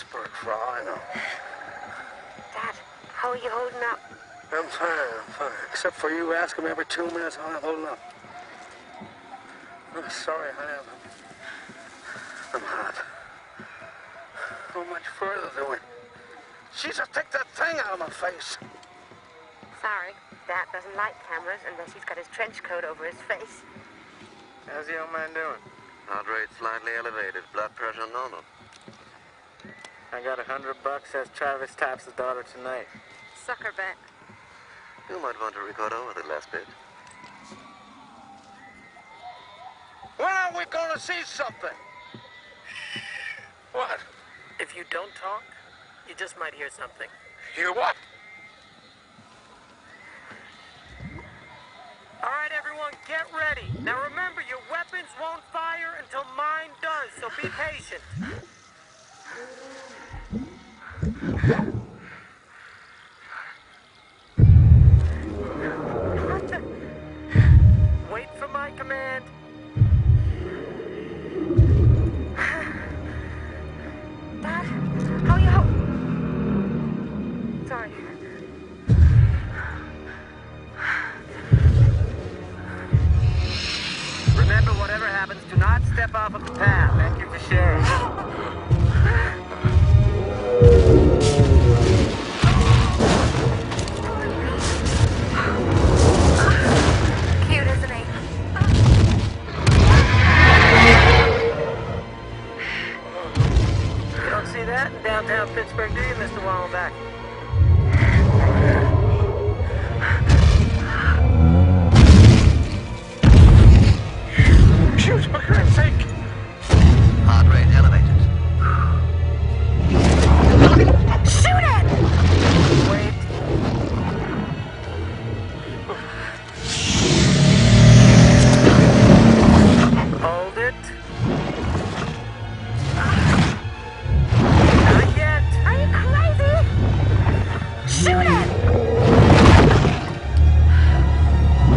Pittsburgh, for all I know. Dad, how are you holding up? I'm fine. Except for you asking me every 2 minutes how I'm holding up. I'm sorry, honey. I'm hot. How much further do we? Jesus, take that thing out of my face. Sorry, Dad doesn't like cameras unless he's got his trench coat over his face. How's the old man doing? Heart rate slightly elevated, blood pressure normal. I got $100, says Travis taps his daughter tonight. Sucker bet. You might want to record over the last bit. When are we going to see something? What? If you don't talk, you just might hear something. Hear what? All right, everyone, get ready. Now remember, your weapons won't fire until mine does, so be patient. Wait for my command. Dad, how are you Sorry. Remember, whatever happens, do not step off of the path. Thank you for sharing. Cute, isn't he? You don't see that in downtown Pittsburgh, do you, Mr. Wallenbach? Shoot, for Christ's sake! Heart rate elevated. Shoot it! Wait. Hold it. Not yet. Are you crazy? Shoot it!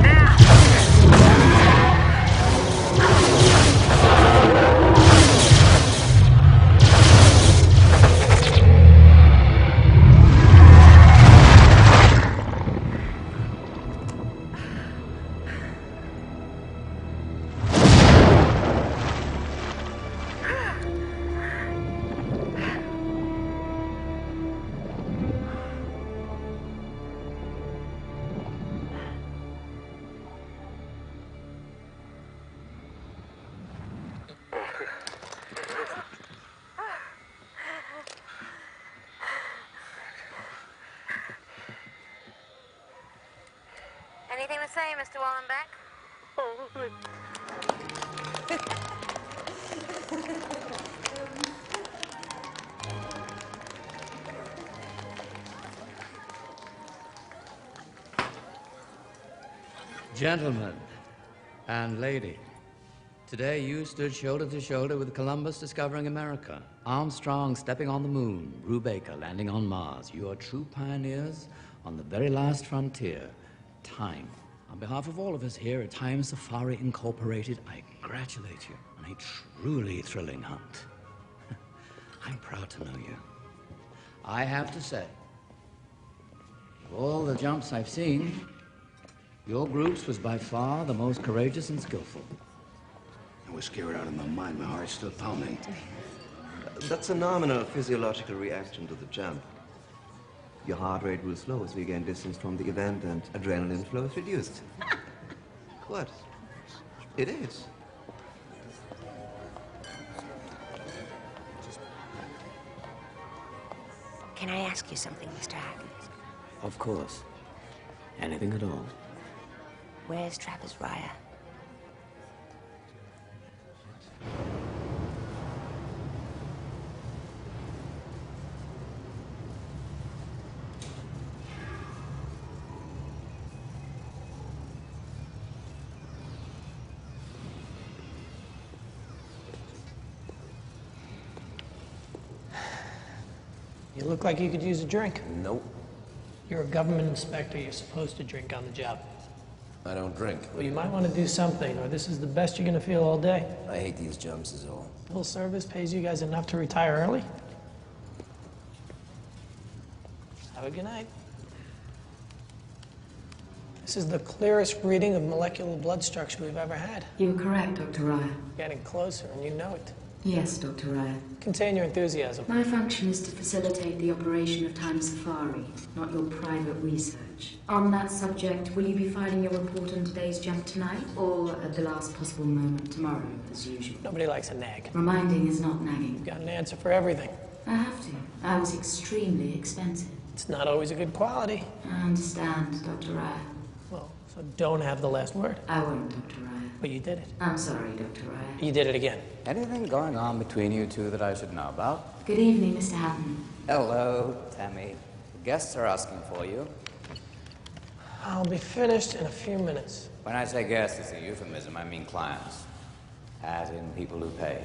Now. Anything to say, Mr. Wallenbeck? Gentlemen and lady, today you stood shoulder to shoulder with Columbus discovering America, Armstrong stepping on the moon, Brubaker landing on Mars. You are true pioneers on the very last frontier, time. On behalf of all of us here at Time Safari Incorporated, I congratulate you on a truly thrilling hunt. I'm proud to know you. I have to say, of all the jumps I've seen, your group's was by far the most courageous and skillful. I was scared out of my mind. My heart's still pounding. That's a nominal physiological reaction to the jump. Your heart rate will slow as we gain distance from the event and adrenaline flow is reduced. What? It is. Can I ask you something, Mr. Atkins? Of course. Anything at all. Where's Travis Ryer? You look like you could use a drink. Nope. You're a government inspector. You're supposed to drink on the job. I don't drink. Well, you might want to do something, or this is the best you're going to feel all day. I hate these jumps is all. Civil service pays you guys enough to retire early? Have a good night. This is the clearest reading of molecular blood structure we've ever had. You're correct, Dr. Raya. Getting closer, and you know it. Yes, Dr. Raya. Contain your enthusiasm. My function is to facilitate the operation of Time Safari, not your private research. On that subject, will you be filing your report on today's jump tonight, or at the last possible moment tomorrow, as usual? Nobody likes a nag. Reminding is not nagging. You've got an answer for everything. I have to. I was extremely expensive. It's not always a good quality. I understand, Dr. Raya. Well, so don't have the last word. I won't, Dr. Raya. But you did it. I'm sorry, Dr. Raya. You did it again. Anything going on between you two that I should know about? Good evening, Mr. Hatton. Hello, Tammy. The guests are asking for you. I'll be finished in a few minutes. When I say guests, it's a euphemism. I mean clients. As in people who pay.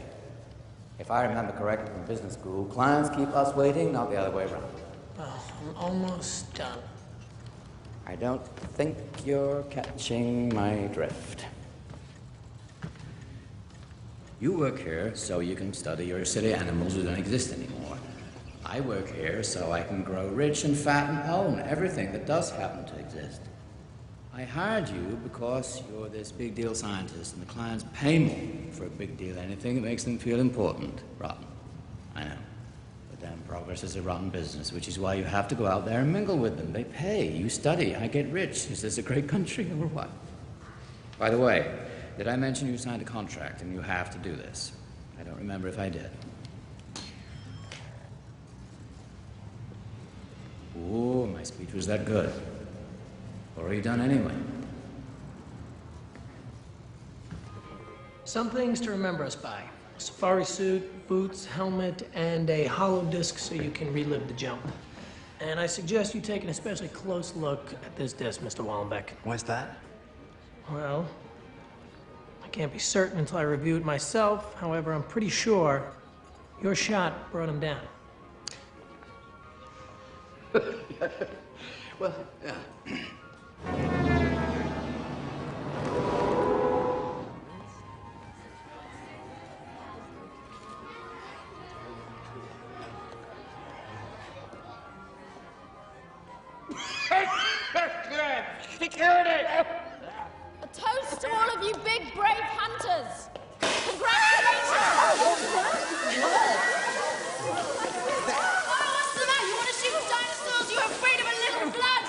If I remember correctly from business school, clients keep us waiting, not the other way around. Well, I'm almost done. I don't think you're catching my drift. You work here so you can study your silly animals who don't exist anymore. I work here so I can grow rich and fat and own everything that does happen to exist. I hired you because you're this big deal scientist and the clients pay more for a big deal anything that makes them feel important. Rotten. I know. But then progress is a rotten business, which is why you have to go out there and mingle with them. They pay, you study, I get rich. Is this a great country or what? By the way, did I mention you signed a contract and you have to do this? I don't remember if I did. Ooh, my speech was that good. Or are you done anyway? Some things to remember us by. A safari suit, boots, helmet, and a hollow disc so you can relive the jump. And I suggest you take an especially close look at this disc, Mr. Wallenbeck. Why's that? Well, I can't be certain until I review it myself. However, I'm pretty sure your shot brought him down. Well, yeah. A toast to all of you big, brave hunters! Congratulations! What's the matter? You want to shoot dinosaurs? You're afraid of a little blood?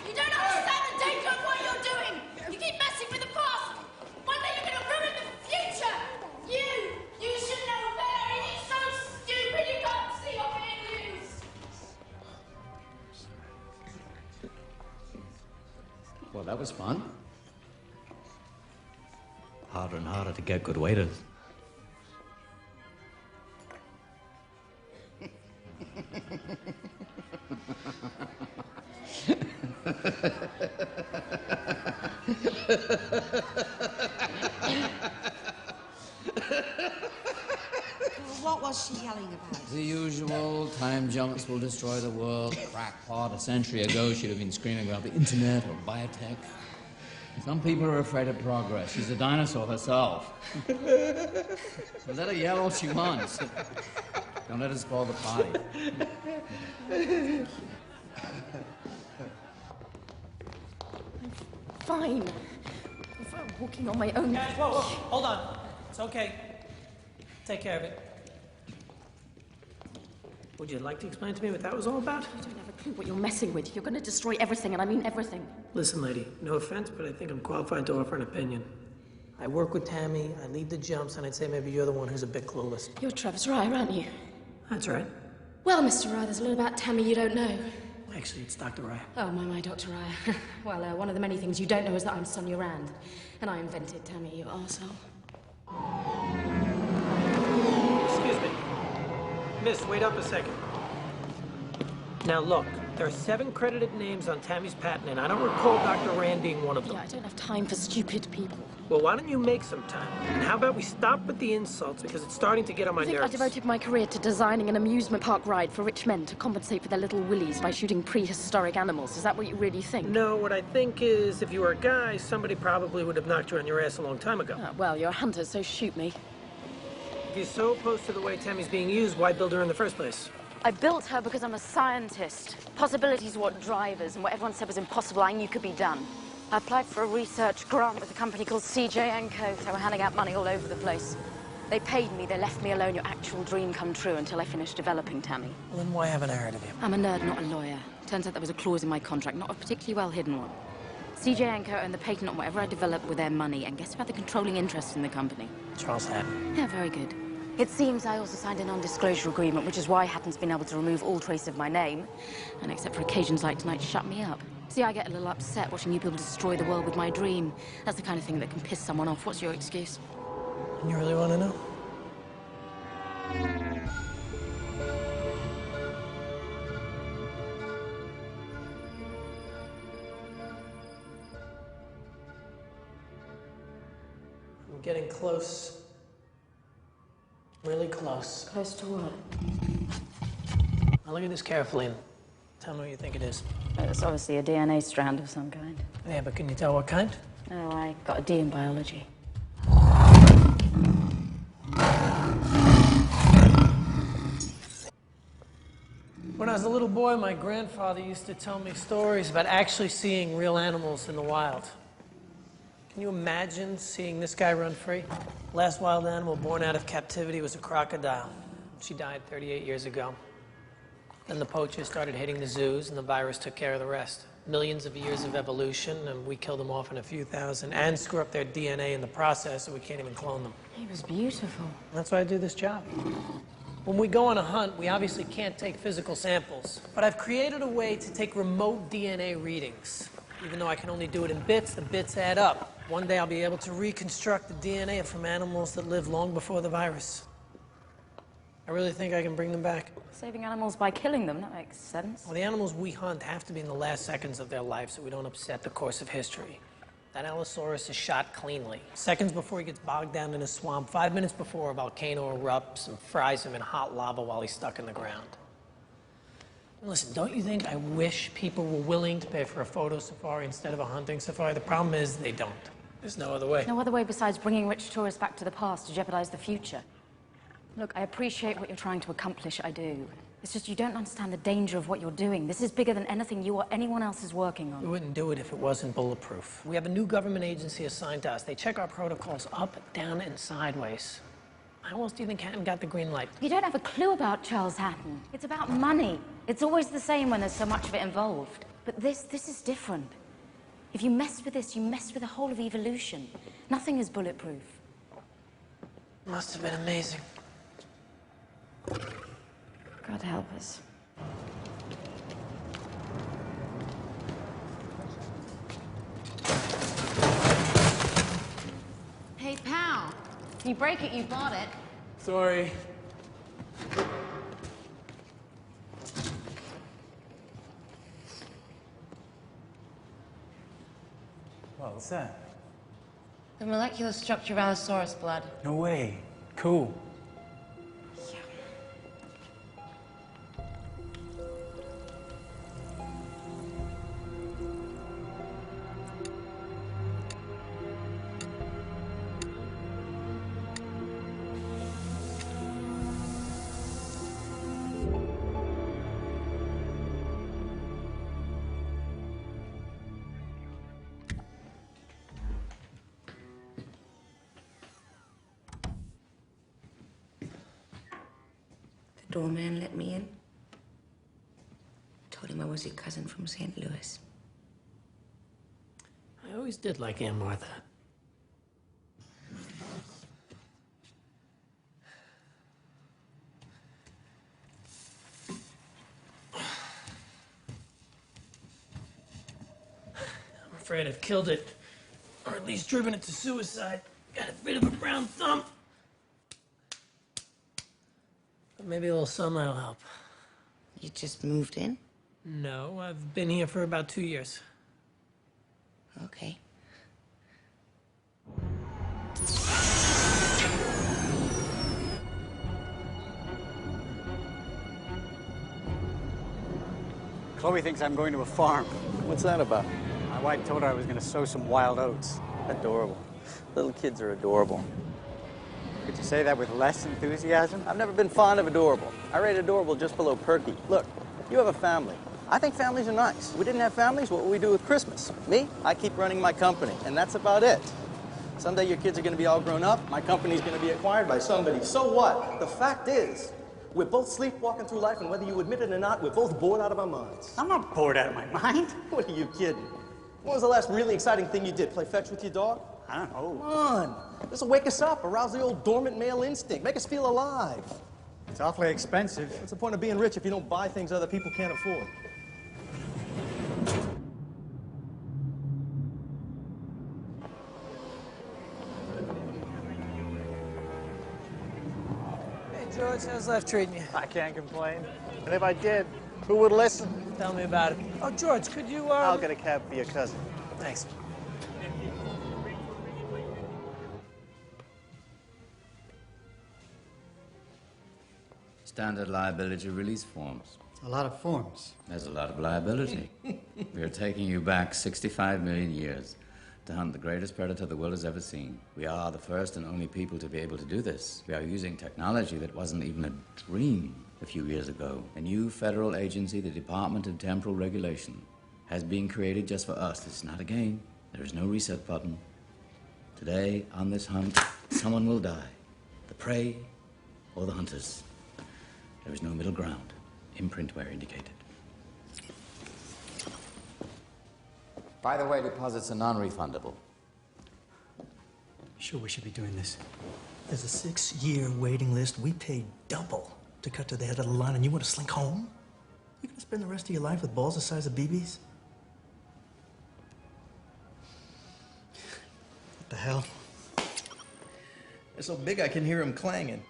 You don't understand the danger of what you're doing! You keep messing with the past! One day you're going to ruin the future! You should know better! You're so stupid you can't see you're being used! Well, that was fun. Harder and harder to get good waiters. What was she yelling about? The usual, time jumps will destroy the world, crackpot. A century ago, she'd have been screaming about the internet or biotech. Some people are afraid of progress. She's a dinosaur herself. So let her yell all she wants. Don't let her spoil the party. Fine. If I'm walking on my own... Guys, whoa, hold on. It's okay. Take care of it. Would you like to explain to me what that was all about? You don't have a clue what you're messing with. You're going to destroy everything, and I mean everything. Listen, lady, no offense, but I think I'm qualified to offer an opinion. I work with Tammy, I lead the jumps, and I'd say maybe you're the one who's a bit clueless. You're Travis Rye, aren't you? That's right. Well, Mr. Rye, there's a lot about Tammy you don't know. Actually, it's Dr. Rye. Oh, my, Dr. Rye. Well, one of the many things you don't know is that I'm Sonia Rand, and I invented Tammy, you arsehole. Excuse me. Miss, wait up a second. Now look, there are 7 credited names on Tammy's patent, and I don't recall Dr. Rand being one of them. Yeah, I don't have time for stupid people. Well, why don't you make some time? And how about we stop with the insults, because it's starting to get on my I think nerves. I devoted my career to designing an amusement park ride for rich men to compensate for their little willies by shooting prehistoric animals. Is that what you really think? No, what I think is, if you were a guy, somebody probably would have knocked you on your ass a long time ago. Oh, well, you're a hunter, so shoot me. If you're so opposed to the way Tammy's being used, why build her in the first place? I built her because I'm a scientist. Possibilities are what drive us, and what everyone said was impossible, I knew could be done. I applied for a research grant with a company called CJ & Co. They were handing out money all over the place. They paid me, they left me alone, your actual dream come true, until I finished developing Tammy. Well, then why haven't I heard of you? I'm a nerd, not a lawyer. Turns out there was a clause in my contract, not a particularly well-hidden one. CJ & Co. owned the patent on whatever I developed with their money, and guess who had the controlling interest in the company? Charles Hatton. Yeah, very good. It seems I also signed a non-disclosure agreement, which is why Hatton's been able to remove all trace of my name, and except for occasions like tonight, shut me up. See, I get a little upset watching you people destroy the world with my dream. That's the kind of thing that can piss someone off. What's your excuse? You really want to know? I'm getting close. Really close. Close to what? Now look at this carefully and tell me what you think it is. It's obviously a DNA strand of some kind. Yeah, but can you tell what kind? Oh, I got a D in biology. When I was a little boy, my grandfather used to tell me stories about actually seeing real animals in the wild. Can you imagine seeing this guy run free? Last wild animal born out of captivity was a crocodile. She died 38 years ago. Then the poachers started hitting the zoos, and the virus took care of the rest. Millions of years of evolution, and we killed them off in a few thousand, and screw up their DNA in the process, so we can't even clone them. He was beautiful. That's why I do this job. When we go on a hunt, we obviously can't take physical samples, but I've created a way to take remote DNA readings. Even though I can only do it in bits, the bits add up. One day I'll be able to reconstruct the DNA from animals that lived long before the virus. I really think I can bring them back. Saving animals by killing them, that makes sense. Well, the animals we hunt have to be in the last seconds of their life so we don't upset the course of history. That Allosaurus is shot cleanly. Seconds before he gets bogged down in a swamp, 5 minutes before a volcano erupts and fries him in hot lava while he's stuck in the ground. Listen, don't you think I wish people were willing to pay for a photo safari instead of a hunting safari? The problem is they don't. There's no other way. No other way besides bringing rich tourists back to the past to jeopardize the future. Look, I appreciate what you're trying to accomplish, I do. It's just you don't understand the danger of what you're doing. This is bigger than anything you or anyone else is working on. We wouldn't do it if it wasn't bulletproof. We have a new government agency assigned to us. They check our protocols up, down, and sideways. How else do you think Hatton got the green light? You don't have a clue about Charles Hatton. It's about money. It's always the same when there's so much of it involved. But this is different. If you mess with this, you mess with the whole of evolution. Nothing is bulletproof. Must have been amazing. God help us. Hey, pal. If you break it, you bought it. Sorry. Well, what's that? The molecular structure of Allosaurus blood. No way. Cool. Doorman let me in. Told him I was your cousin from St. Louis. I always did like Aunt Martha. I'm afraid I've killed it. Or at least driven it to suicide. Got a bit of a brown thumb. But maybe a little sunlight will help. You just moved in? No, I've been here for about 2 years. Okay. Chloe thinks I'm going to a farm. What's that about? My wife told her I was going to sow some wild oats. Adorable. Little kids are adorable. Could you say that with less enthusiasm? I've never been fond of adorable. I rate adorable just below perky. Look, you have a family. I think families are nice. If we didn't have families, what would we do with Christmas? Me? I keep running my company, and that's about it. Someday your kids are going to be all grown up. My company's going to be acquired by somebody. So what? The fact is, we're both sleepwalking through life, and whether you admit it or not, we're both bored out of our minds. I'm not bored out of my mind. What are you kidding? When was the last really exciting thing you did? Play fetch with your dog? I don't know. Come on. This will wake us up, arouse the old dormant male instinct, make us feel alive. It's awfully expensive. What's the point of being rich if you don't buy things other people can't afford? Hey, George, how's life treating you? I can't complain. And if I did, who would listen? Tell me about it. Oh, George, could you, I'll get a cab for your cousin. Thanks. Standard liability release forms. A lot of forms. There's a lot of liability. We're taking you back 65 million years to hunt the greatest predator the world has ever seen. We are the first and only people to be able to do this. We are using technology that wasn't even a dream a few years ago. A new federal agency, the Department of Temporal Regulation, has been created just for us. It's not a game. There is no reset button. Today, on this hunt, someone will die. The prey or the hunters. There is no middle ground. Imprint where indicated. By the way, deposits are non-refundable. Sure we should be doing this. There's a 6-year waiting list. We paid double to cut to the head of the line, and you want to slink home? You gonna spend the rest of your life with balls the size of BBs? What the hell? They're so big I can hear them clanging.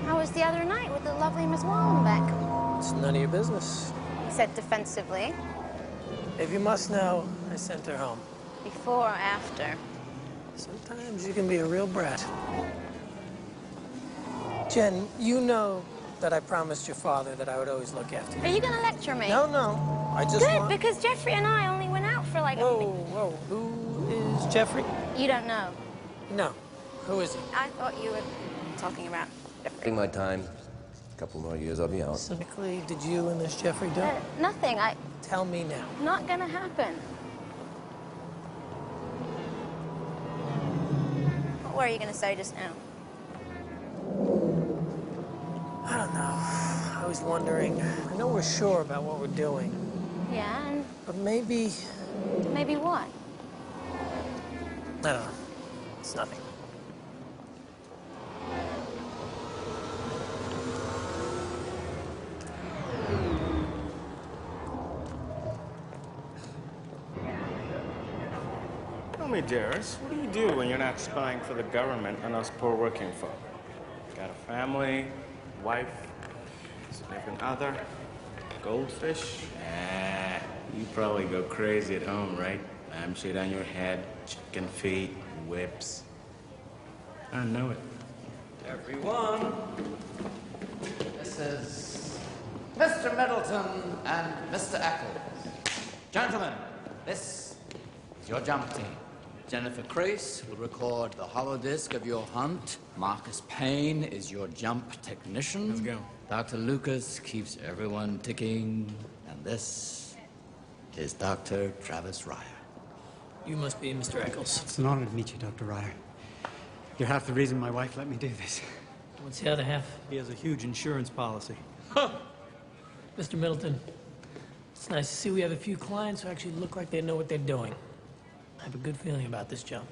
How was the other night with the lovely Miss Wallenbeck? It's none of your business. He said defensively. If you must know, I sent her home. Before or after? Sometimes you can be a real brat. Jen, you know that I promised your father that I would always look after you. Are you going to lecture me? No, no. I just Good, want... because Jeffrey and I only went out for like Whoa. Who is Jeffrey? You don't know. No. Who is he? I thought you were talking about Jeffrey. Taking my time. A couple more years, I'll be out. Specifically, did you and this Jeffrey do? Nothing. Tell me now. Not gonna happen. What were you gonna say just now? I don't know. I was wondering. I know we're sure about what we're doing. Yeah, and... But maybe... Maybe what? I don't know. It's nothing. Tell me, dearest, what do you do when you're not spying for the government and us poor working folk? Got a family, wife, significant other, goldfish? You probably go crazy at home, right? Lampshade on your head, chicken feet, whips. I know it. Everyone, this is Mr. Middleton and Mr. Eccles. Gentlemen, this is your jump team. Jennifer Crace will record the holodisc of your hunt. Marcus Payne is your jump technician. Let's go. Dr. Lucas keeps everyone ticking. And this is Dr. Travis Ryer. You must be Mr. Eccles. It's an honor to meet you, Dr. Ryer. You're half the reason my wife let me do this. What's the other half? He has a huge insurance policy. Mr. Middleton, it's nice to see we have a few clients who actually look like they know what they're doing. I have a good feeling about this job.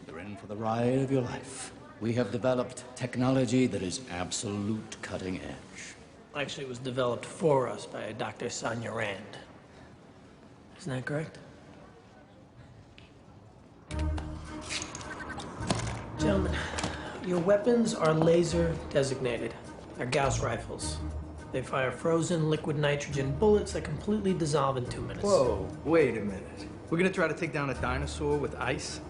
You're in for the ride of your life. We have developed technology that is absolute cutting edge. Actually, it was developed for us by Dr. Sonia Rand. Isn't that correct? Gentlemen, your weapons are laser designated. They're Gauss rifles. They fire frozen liquid nitrogen bullets that completely dissolve in 2 minutes. Whoa, wait a minute. We're gonna try to take down a dinosaur with ice?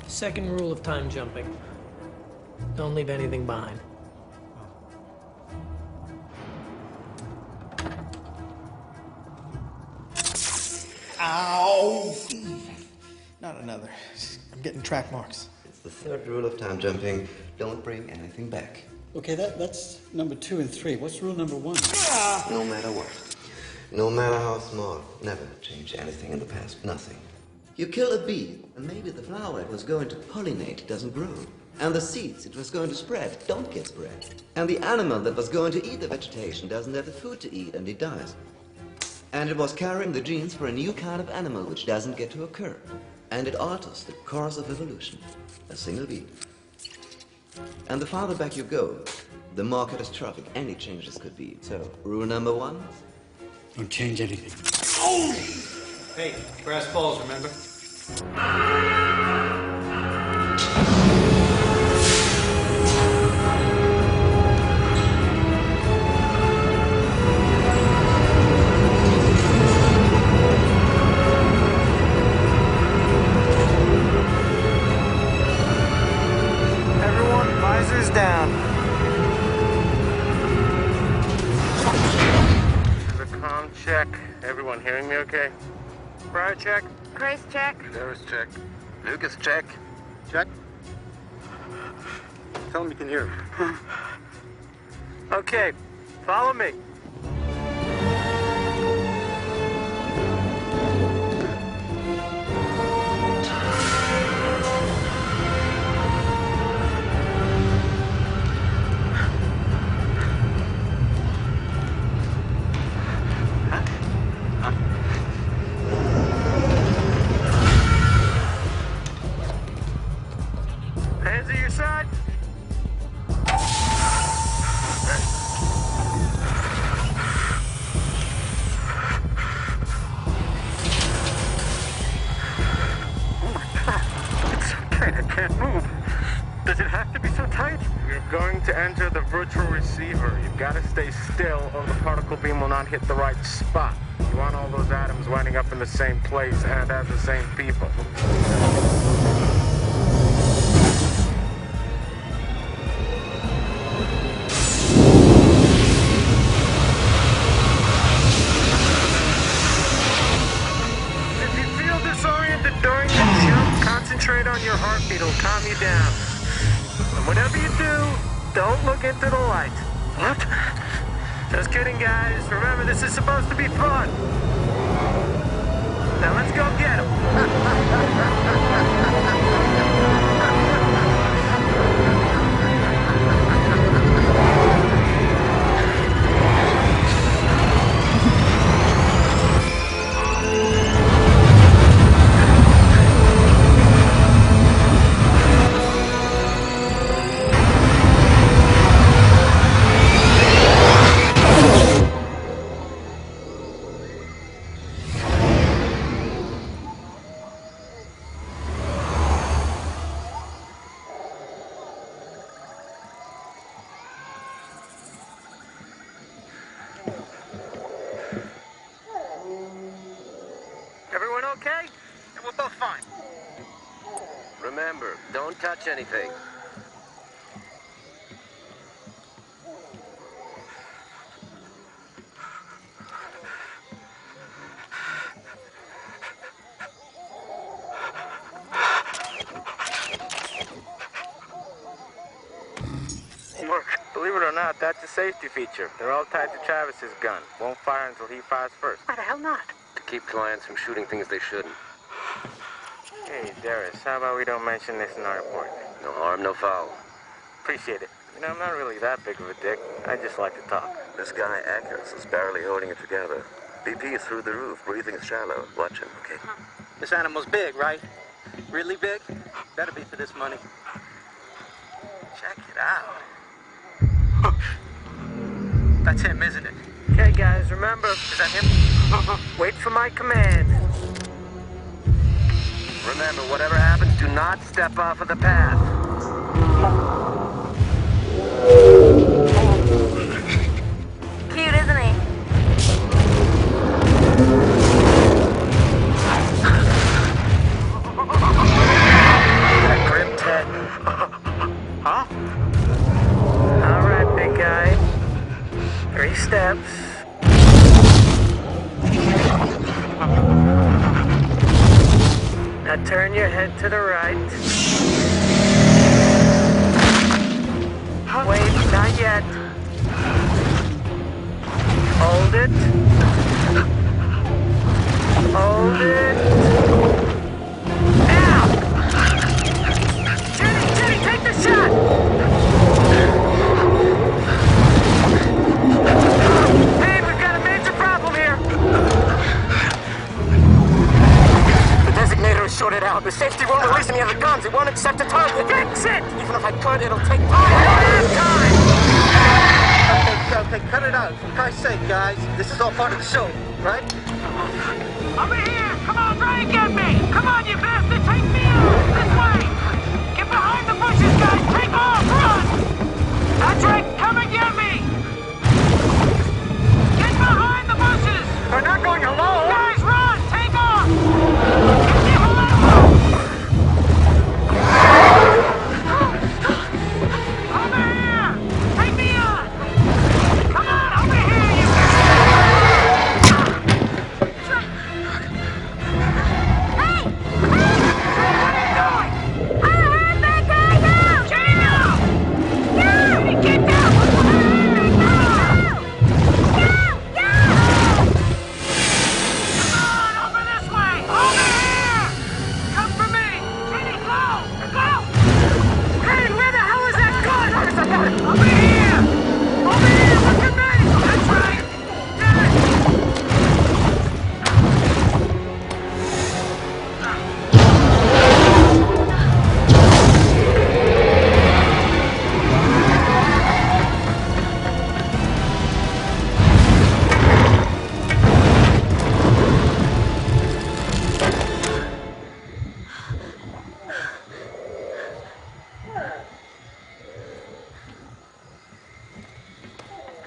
Second rule of time jumping. Don't leave anything behind. Ow! Not another. I'm getting track marks. It's the third rule of time jumping. Don't bring anything back. Okay, that's number 2 and 3. What's rule number 1? No matter what. No matter how small. Never change anything in the past. Nothing. You kill a bee, and maybe the flower it was going to pollinate doesn't grow. And the seeds it was going to spread don't get spread. And the animal that was going to eat the vegetation doesn't have the food to eat, and it dies. And it was carrying the genes for a new kind of animal which doesn't get to occur. And it alters the course of evolution. A single beat. And the farther back you go, the more catastrophic any changes could be. So, rule number 1? Don't change anything. Hey, grass falls, remember? Everyone, visors down. This is a comm check. Everyone hearing me okay? Briar check. Grace check. Darius check. Lucas check. Check. Tell him you can hear him. Okay, follow me. Hands at your side. Oh my God. It's so tight, I can't move. Does it have to be so tight? You're going to enter the virtual receiver. You've got to stay still or the particle beam will not hit the right spot. You want all those atoms winding up in the same place and as the same people. If you feel disoriented during the jump, concentrate on your heartbeat. It'll calm you down. And whatever you do, don't look into the light. What? Just kidding, guys. Remember, this is supposed to be fun. Now let's go get him. Everyone okay? And we're both fine. Remember, don't touch anything. Look, believe it or not, that's a safety feature. They're all tied to Travis's gun. Won't fire until he fires first. Why the hell not? To keep clients from shooting things they shouldn't. Hey, Darius, how about we don't mention this in our report? No harm, no foul. Appreciate it. You know, I'm not really that big of a dick. I just like to talk. This guy, Atkins, is barely holding it together. BP is through the roof. Breathing is shallow. Watch him, okay? This animal's big, right? Really big? Better be for this money. Check it out. That's him, isn't it? Okay, guys, remember, is that him? Wait for my command. Remember, whatever happens, do not step off of the path. Cute, isn't he? That grim Ted. Huh? All right, big guy. 3 steps. Now turn your head to the right. Wait, not yet. Hold it. Hold it. Now! Jenny, take the shot! Hey, we've got a major problem here. The designator is shorted out. The safety won't release any other guns. It won't accept a target. Fix it! Even if I could, it'll take time. I don't have time! Okay, cut it out. For Christ's sake, guys. This is all part of the show, right? Over here! Come on, try and get me! Come on, you bastard! Take me out! This way! Get behind the bushes, guys! Take off! Run! Patrick, come and get me! Get behind the bushes! We're not going alone! Guys, run! Take off! Over here! Take me on! Come on, over here, you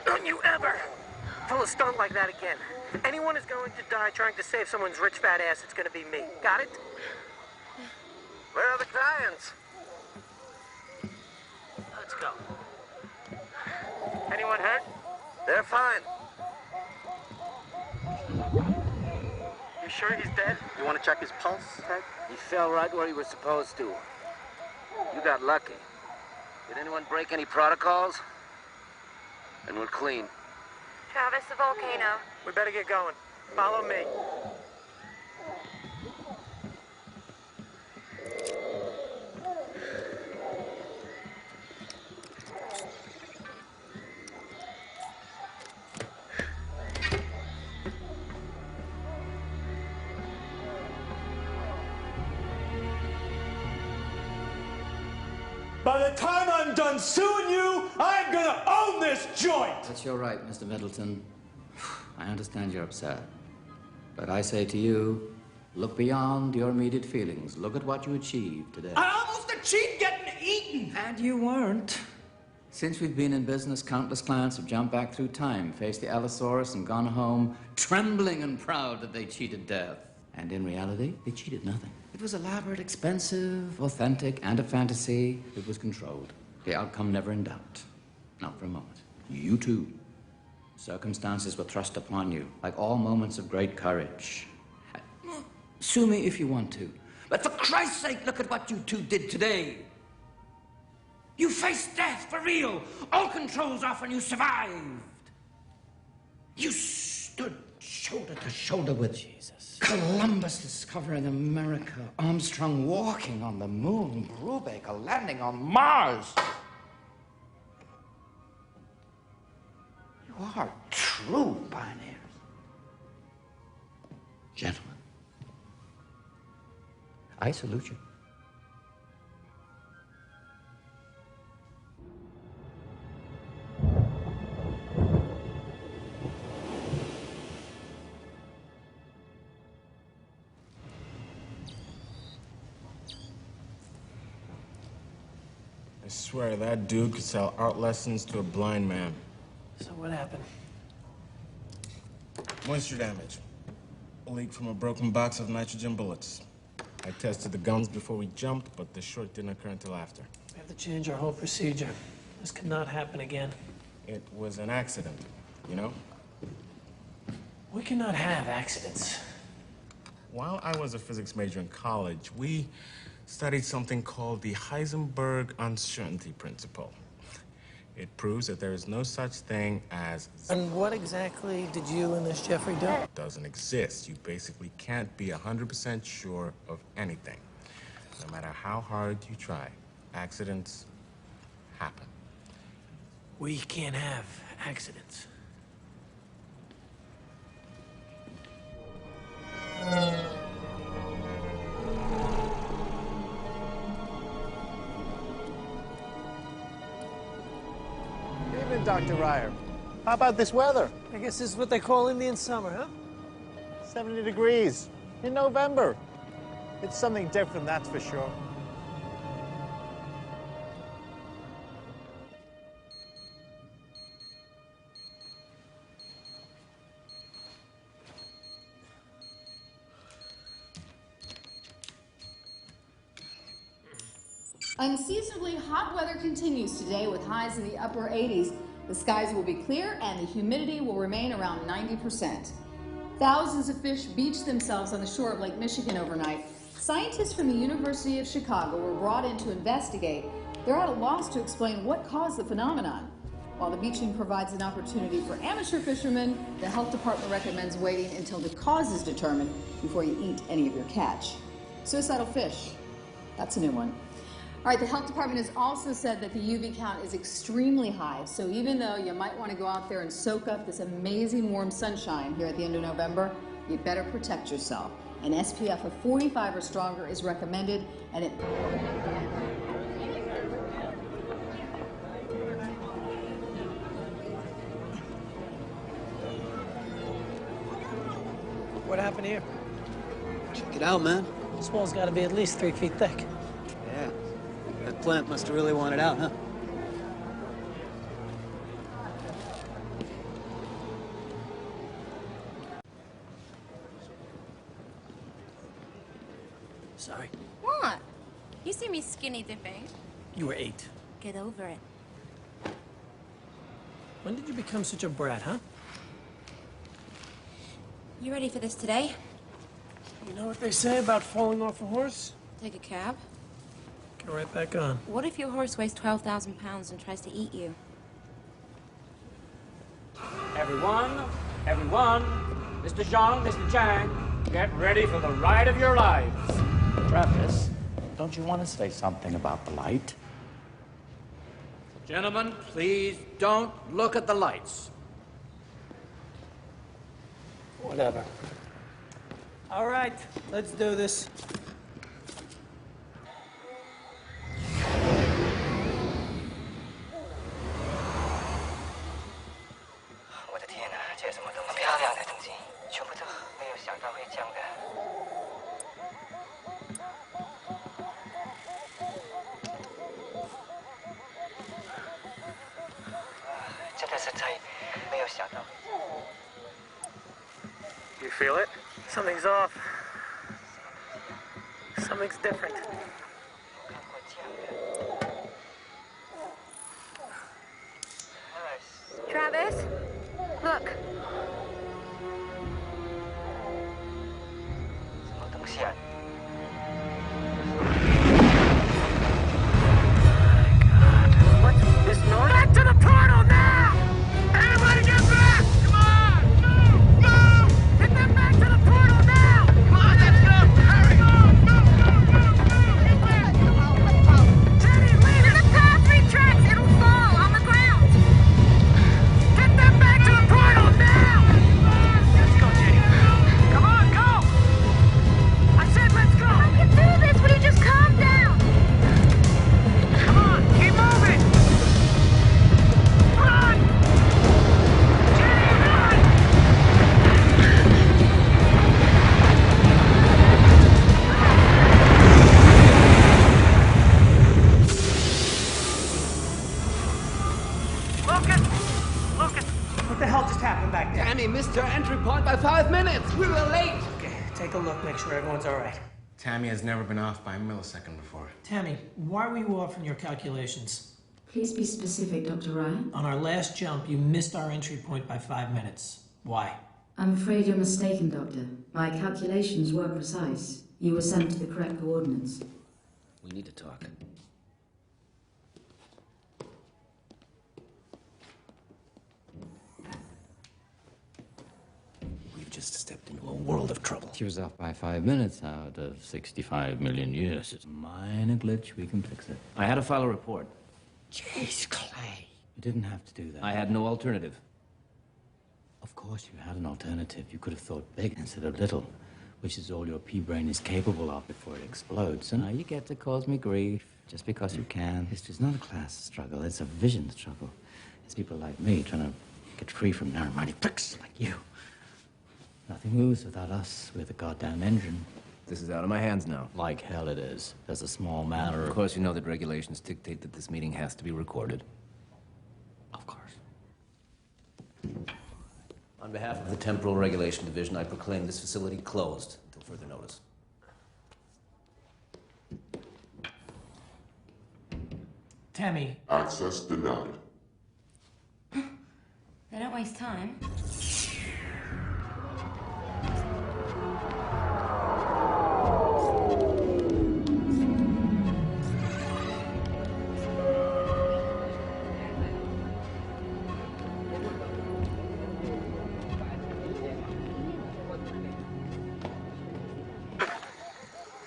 Don't you ever pull a stunt like that again. If anyone is going to die trying to save someone's rich fat ass, it's going to be me. Got it? Where are the clients? Let's go. Anyone hurt? They're fine. You sure he's dead? You want to check his pulse, Ted? He fell right where he was supposed to. You got lucky. Did anyone break any protocols? And we're clean. Travis, the volcano. We better get going. Follow me. By the time I'm done suing you, I'm gonna own this joint! That's your right, Mr. Middleton. I understand you're upset. But I say to you, look beyond your immediate feelings. Look at what you achieved today. I almost achieved getting eaten! And you weren't. Since we've been in business, countless clients have jumped back through time, faced the Allosaurus, and gone home trembling and proud that they cheated death. And in reality, they cheated nothing. It was elaborate, expensive, authentic, and a fantasy. It was controlled. The outcome never in doubt. Not for a moment. You too. Circumstances were thrust upon you, like all moments of great courage. Sue me if you want to. But for Christ's sake, look at what you two did today. You faced death for real. All controls off and you survived. You stood shoulder to shoulder with Jesus. Columbus discovering America. Armstrong walking on the moon. Brubaker landing on Mars. You are true pioneers. Gentlemen, I salute you. I swear that dude could sell art lessons to a blind man. So what happened? Moisture damage. A leak from a broken box of nitrogen bullets. I tested the guns before we jumped, but the short didn't occur until after. We have to change our whole procedure. This could not happen again. It was an accident, you know? We cannot have accidents. while I was a physics major in college, we studied something called the Heisenberg uncertainty principle. It proves that there is no such thing as... And what exactly did you and this Jeffrey do? It doesn't exist. You basically can't be 100% sure of anything. No matter how hard you try, accidents happen. We can't have accidents. Evening, Dr. Ryer. How about this weather? I guess this is what they call Indian summer, huh? 70 degrees in November. It's something different, that's for sure. Unseasonably hot weather continues today with highs in the upper 80s. The skies will be clear and the humidity will remain around 90%. Thousands of fish beached themselves on the shore of Lake Michigan overnight. Scientists from the University of Chicago were brought in to investigate. They're at a loss to explain what caused the phenomenon. While the beaching provides an opportunity for amateur fishermen, the health department recommends waiting until the cause is determined before you eat any of your catch. Suicidal fish, that's a new one. All right, the health department has also said that the UV count is extremely high, so even though you might want to go out there and soak up this amazing warm sunshine here at the end of November, you better protect yourself. An SPF of 45 or stronger is recommended, and it... What happened here? Check it out, man. This wall's got to be at least 3 feet thick. Yeah. That plant must have really wanted out, huh? Sorry. What? You see me skinny dipping. You were 8. Get over it. When did you become such a brat, huh? You ready for this today? You know what they say about falling off a horse? Take a cab. Get right back on. What if your horse weighs 12,000 pounds and tries to eat you? Everyone, Mr. Zhang, Mr. Zhang, get ready for the ride of your lives. Travis, don't you want to say something about the light? Gentlemen, please don't look at the lights. Whatever. All right, let's do this. You feel it? Something's off. Something's different. Travis, look. What's this noise? Back to the portal now! Everybody get back! Come on! Move! Move! Get them back to the portal now! Come on, let's go! Hurry! Jenny, leave it! The path retracts. It'll fall on the ground. Get them back to the portal now! Let's go, Jenny. Come on, go! I said let's go! I can do this. Will you just calm down? Come on, keep moving! Run! Jenny, run! Lucas! What the hell just happened back there? Tammy missed her entry point by 5 minutes. We were late. Okay, take a look, make sure everyone's all right. Tammy has never been off by a millisecond before. Tammy, why were you off in your calculations? Please be specific, Dr. Ryan. On our last jump, you missed our entry point by 5 minutes. Why? I'm afraid you're mistaken, Doctor. My calculations were precise. You were sent to the correct coordinates. We need to talk. We've just stepped into a world of trouble. She was off by 5 minutes out of 65 million years. It's a minor glitch. We can fix it. I had to file a report. Jeez, Clay. You didn't have to do that. I had no alternative. Of course you had an alternative. You could have thought big instead of little, which is all your pea-brain is capable of before it explodes. And now you get to cause me grief just because you can. History's not a class struggle. It's a vision struggle. It's people like me trying to get free from narrow-minded pricks like you. Nothing moves without us. We're the goddamn engine. This is out of my hands now. Like hell it is. There's a small matter Of course you know that regulations dictate that this meeting has to be recorded. Of course. On behalf of the Temporal Regulation Division, I proclaim this facility closed until further notice. Tammy. Access denied. They don't waste time.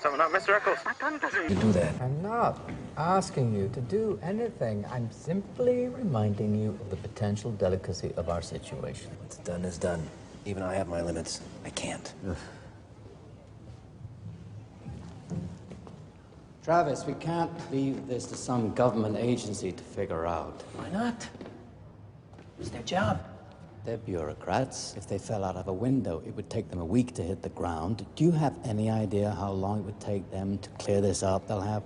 Something up, Mr. Eccles? My tongue doesn't... You do that. I'm not asking you to do anything. I'm simply reminding you of the potential delicacy of our situation. What's done is done. Even I have my limits. I can't. Travis, we can't leave this to some government agency to figure out. Why not? It's their job. They're bureaucrats. If they fell out of a window, it would take them a week to hit the ground. Do you have any idea how long it would take them to clear this up? They'll have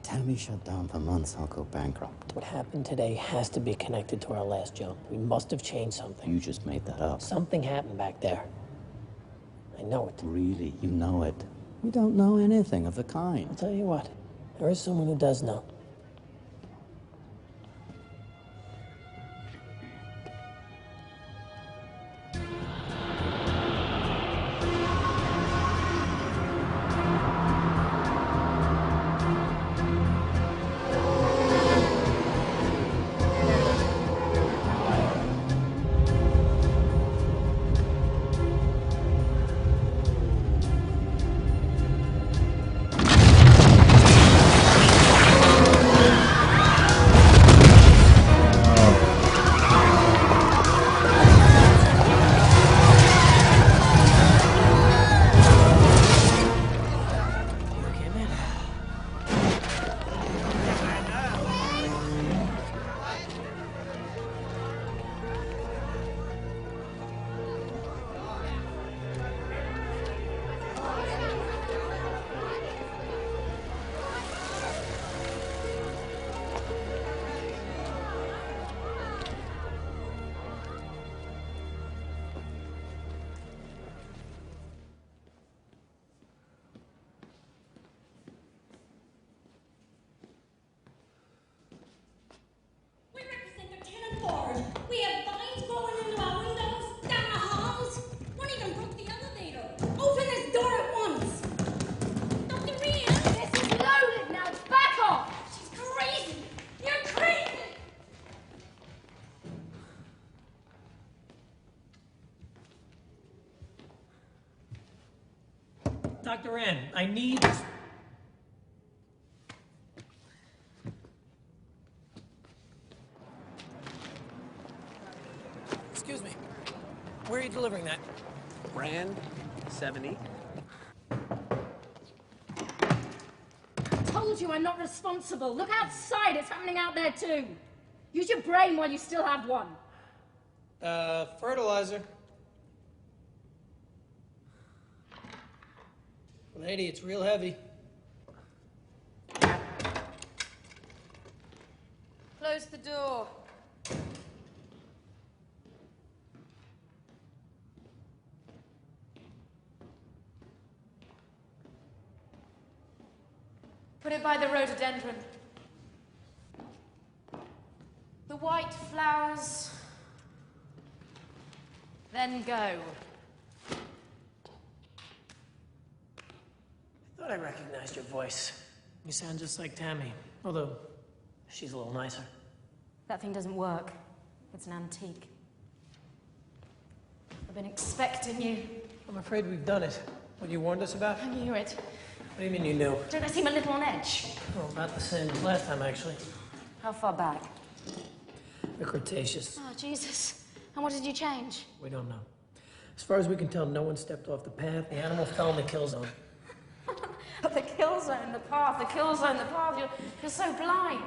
Tammy shut down for months. I'll go bankrupt. What happened today has to be connected to our last jump. We must have changed something. You just made that up. Something happened back there. I know it. Really? You know it? We don't know anything of the kind. I'll tell you what. There is someone who does know. We have vines growing into our windows, down the halls. One even broke the elevator. Open this door at once. Dr. Rhea, this is loaded now. Back off. She's crazy. You're crazy. Dr. N, I need... Excuse me. Where are you delivering that? Brand 70. Told you I'm not responsible. Look outside. It's happening out there too. Use your brain while you still have one. Fertilizer. Lady, it's real heavy. Close the door. Put it by the rhododendron. The white flowers. Then go. I thought I recognized your voice. You sound just like Tammy, although she's a little nicer. That thing doesn't work. It's an antique. I've been expecting you. I'm afraid we've done it. What you warned us about? I knew it. What do you mean you knew? Don't I seem a little on edge? Well, about the same as last time, actually. How far back? The Cretaceous. Oh, Jesus. And what did you change? We don't know. As far as we can tell, no one stepped off the path. The animal fell in the kill zone. The kill zone, the path, the kill zone, the path. You're so blind.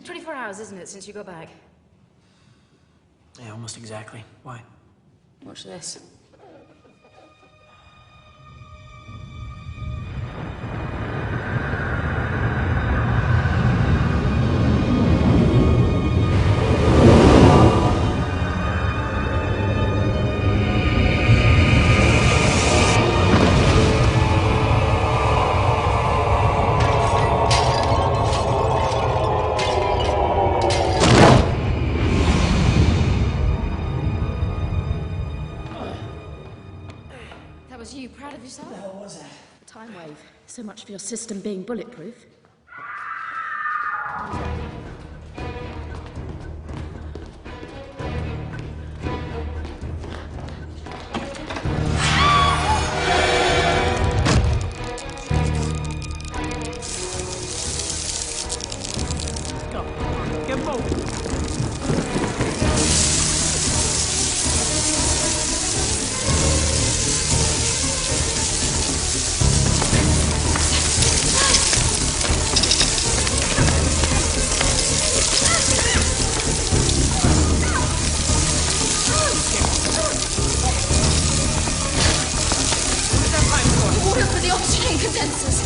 24 hours, isn't it, since you got back? Yeah, almost exactly. Why? Watch this. Proud of yourself? What the hell was that? A time wave. So much for your system being bulletproof. Go. Get moving. Order for the oxygen condensers.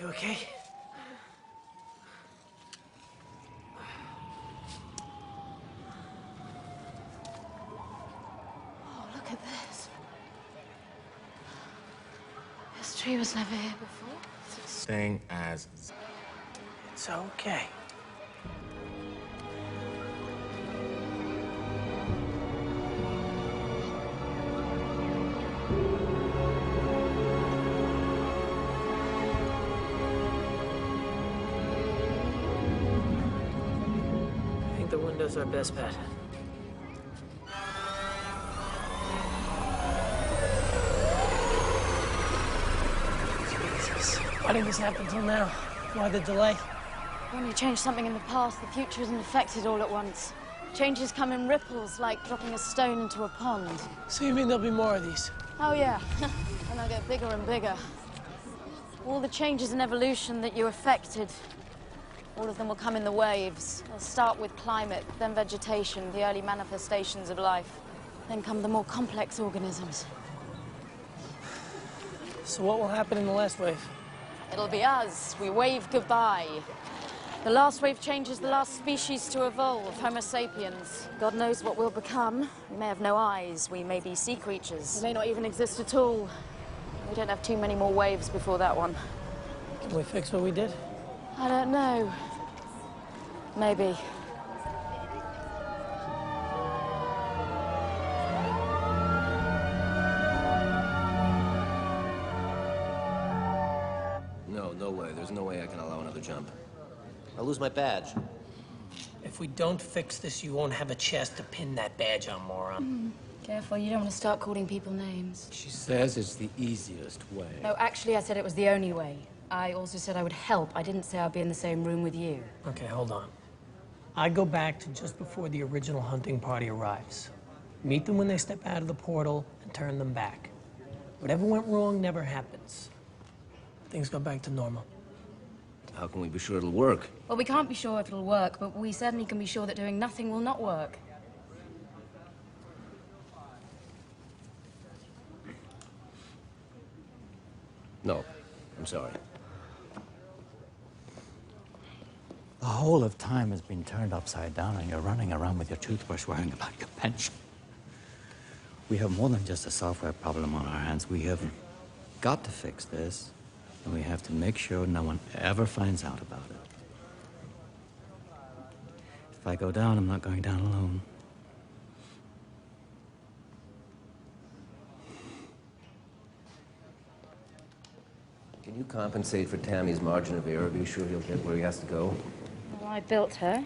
You okay? Oh, look at this. This tree was never here before. Same as. It's okay. I think the window's our best bet. Jesus. Why didn't this happen till now? Why the delay? When you change something in the past, the future isn't affected all at once. Changes come in ripples, like dropping a stone into a pond. So you mean there'll be more of these? Oh, yeah. And they'll get bigger and bigger. All the changes in evolution that you affected, all of them will come in the waves. They'll start with climate, then vegetation, the early manifestations of life. Then come the more complex organisms. So what will happen in the last wave? It'll be us. We wave goodbye. The last wave changes the last species to evolve, Homo sapiens. God knows what we'll become. We may have no eyes. We may be sea creatures. We may not even exist at all. We don't have too many more waves before that one. Can we fix what we did? I don't know. Maybe. No way. There's no way I can allow another jump. I'll lose my badge. If we don't fix this, you won't have a chance to pin that badge on, moron. Careful, you don't want to start calling people names. She says it's the easiest way. No, actually, I said it was the only way. I also said I would help. I didn't say I'd be in the same room with you. Okay, hold on. I go back to just before the original hunting party arrives. Meet them when they step out of the portal and turn them back. Whatever went wrong never happens. Things go back to normal. How can we be sure it'll work? Well, we can't be sure if it'll work, but we certainly can be sure that doing nothing will not work. No, I'm sorry. The whole of time has been turned upside down, and you're running around with your toothbrush worrying about your pension. We have more than just a software problem on our hands. We have got to fix this, and we have to make sure no one ever finds out about it. If I go down, I'm not going down alone. Can you compensate for Tammy's margin of error? Be sure he'll get where he has to go? Well, I built her.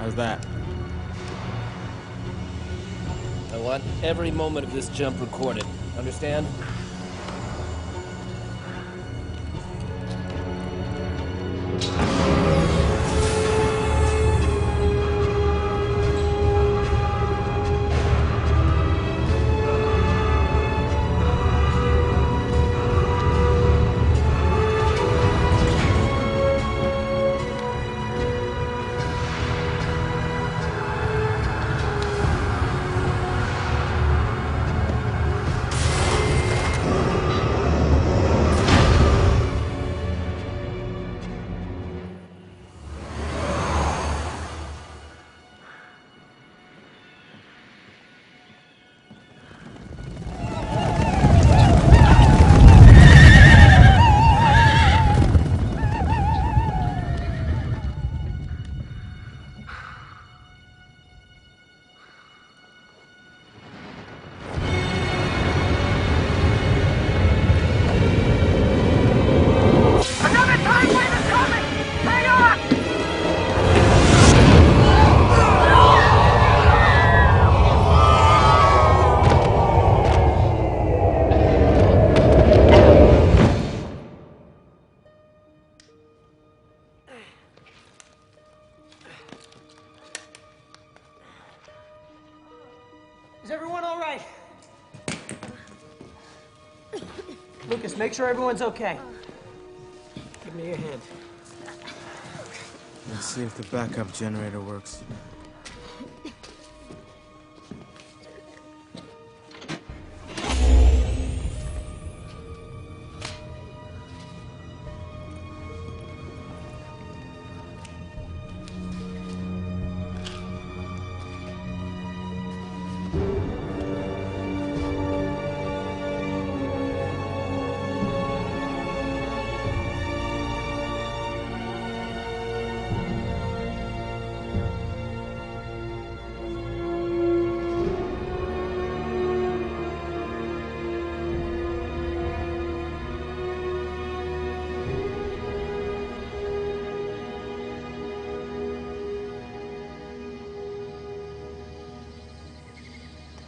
How's that? I want every moment of this jump recorded. Understand? Is everyone all right? Lucas, make sure everyone's okay. Give me your hand. Let's see if the backup generator works.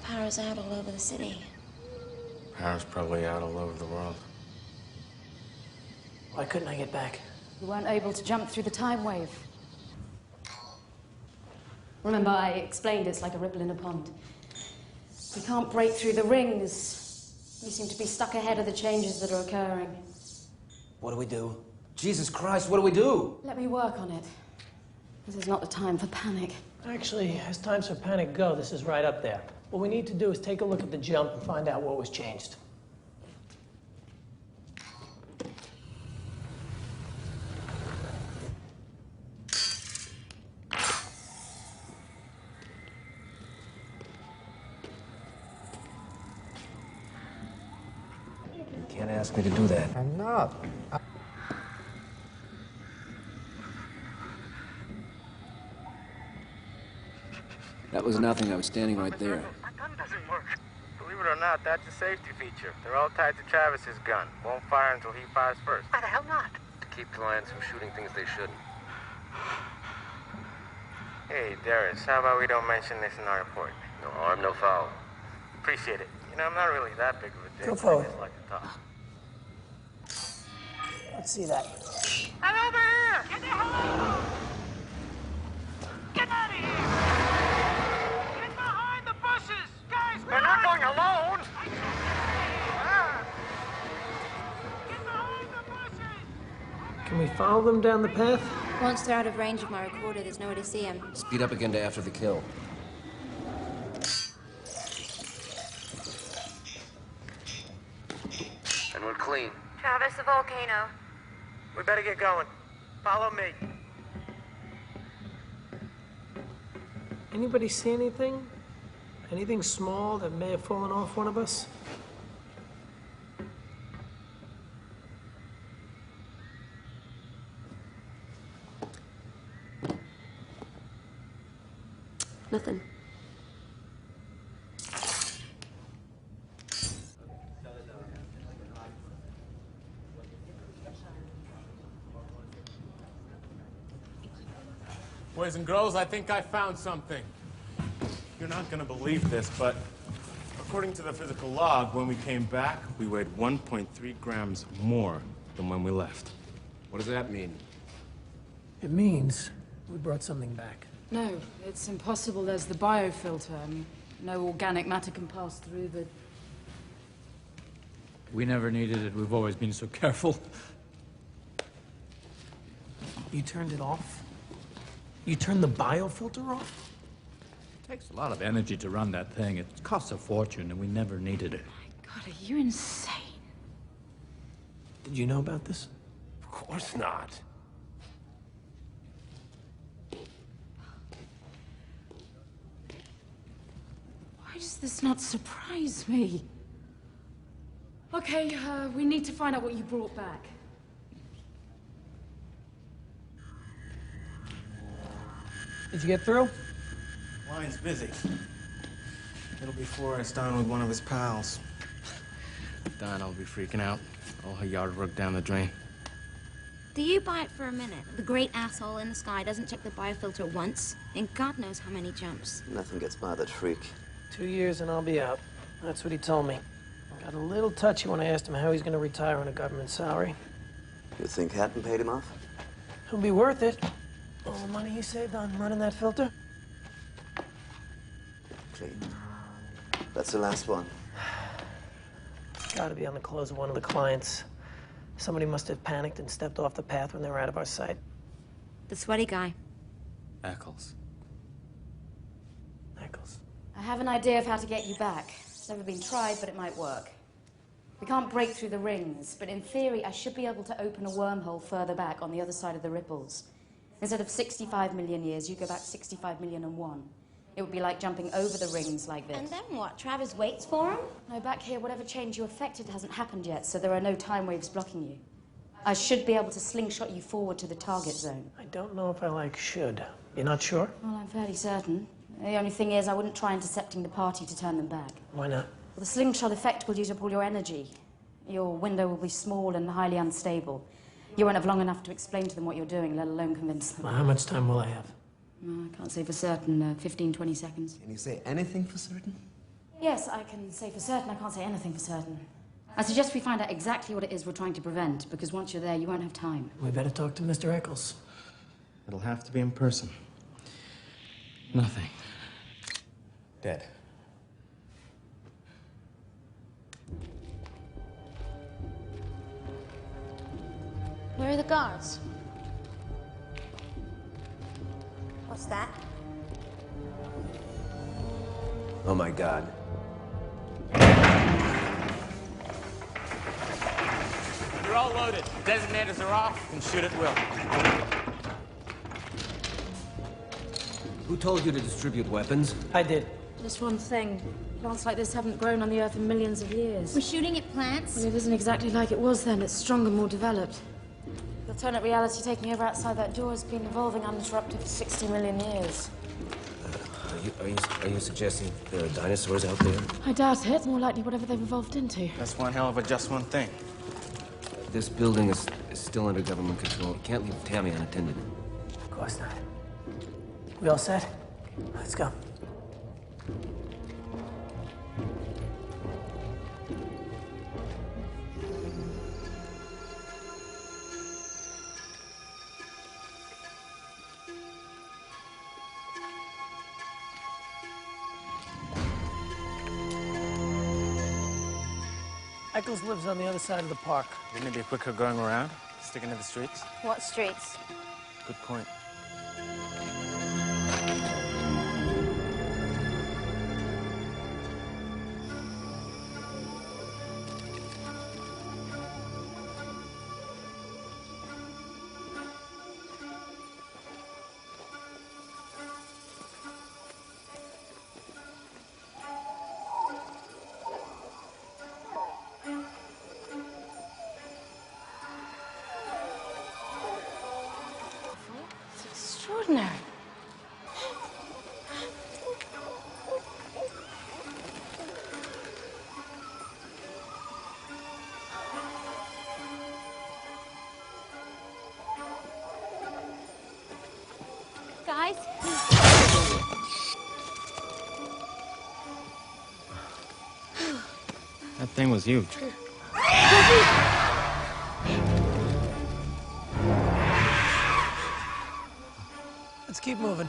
Power's out all over the city. Power's probably out all over the world. Why couldn't I get back? You weren't able to jump through the time wave. Remember, I explained it's like a ripple in a pond. We can't break through the rings. We seem to be stuck ahead of the changes that are occurring. What do we do? Jesus Christ, what do we do? Let me work on it. This is not the time for panic. Actually, as times for panic go, this is right up there. What we need to do is take a look at the jump and find out what was changed. You can't ask me to do that. I'm not. That was nothing. I was standing right there. Gun doesn't work. Believe it or not, that's a safety feature. They're all tied to Travis's gun. Won't fire until he fires first. Why the hell not? To keep clients from shooting things they shouldn't. Hey, Darius, how about we don't mention this in our report? No harm, no foul. Appreciate it. You know, I'm not really that big of a dick. Go forward. I just like to talk. Let's see that. I'm over here! Get the hell out! Get out of here! Get behind the bushes! Guys, We're not going alone! follow them down the path? Once they're out of range of my recorder, there's nowhere to see them. Speed up again to after the kill. And we're clean. Travis, the volcano. We better get going. Follow me. Anybody see anything? Anything small that may have fallen off one of us? Nothing. Boys and girls, I think I found something. You're not gonna believe this, but according to the physical log, when we came back, we weighed 1.3 grams more than when we left. What does that mean? It means we brought something back. No, it's impossible. There's the biofilter. No organic matter can pass through the... We never needed it. We've always been so careful. You turned it off? You turned the biofilter off? It takes a lot of energy to run that thing. It costs a fortune, and we never needed it. God, are you insane? Did you know about this? Of course not. Why does this not surprise me? Okay, we need to find out what you brought back. Did you get through? Line's busy. It'll be Forrest on with one of his pals. Dinah'll be freaking out. All her yard work down the drain. Do you buy it for a minute? The great asshole in the sky doesn't check the biofilter once, and God knows how many jumps. Nothing gets by that freak. 2 years and I'll be out. That's what he told me. I got a little touchy when I asked him how he's going to retire on a government salary. You think Hatton paid him off? It'll be worth it. All the money he saved on running that filter. Clean. That's the last one. It's got to be on the clothes of one of the clients. Somebody must have panicked and stepped off the path when they were out of our sight. The sweaty guy. Eccles. Eccles. I have an idea of how to get you back. It's never been tried, but it might work. We can't break through the rings, but in theory, I should be able to open a wormhole further back on the other side of the ripples. Instead of 65 million years, you go back 65 million and one. It would be like jumping over the rings like this. And then what? Travis waits for him? No, back here, whatever change you affected hasn't happened yet, so there are no time waves blocking you. I should be able to slingshot you forward to the target zone. I don't know if I like should. You're not sure? Well, I'm fairly certain. The only thing is, I wouldn't try intercepting the party to turn them back. Why not? Well, the slingshot effect will use up all your energy. Your window will be small and highly unstable. You won't have long enough to explain to them what you're doing, let alone convince them. Well, how much time will I have? I can't say for certain. 15, 20 seconds. Can you say anything for certain? Yes, I can say for certain. I can't say anything for certain. I suggest we find out exactly what it is we're trying to prevent, because once you're there, you won't have time. We better talk to Mr. Eccles. It'll have to be in person. Nothing. Dead. Where are the guards? What's that? Oh my God. You're all loaded. Designators are off, and shoot at will. Who told you to distribute weapons? I did. Just one thing. Plants like this haven't grown on the Earth in millions of years. We're shooting at plants? Well, it isn't exactly like it was then. It's stronger, more developed. The alternate reality taking over outside that door has been evolving uninterrupted for 60 million years. Are you suggesting there are dinosaurs out there? I doubt it. More likely whatever they've evolved into. That's one hell of a just one thing. This building is still under government control. You can't leave Tammy unattended. Of course not. We all set? Let's go. Eccles lives on the other side of the park. Wouldn't it be quicker going around? Sticking to the streets? What streets? Good point. Extraordinary. Guys? That thing was huge. Let's keep moving.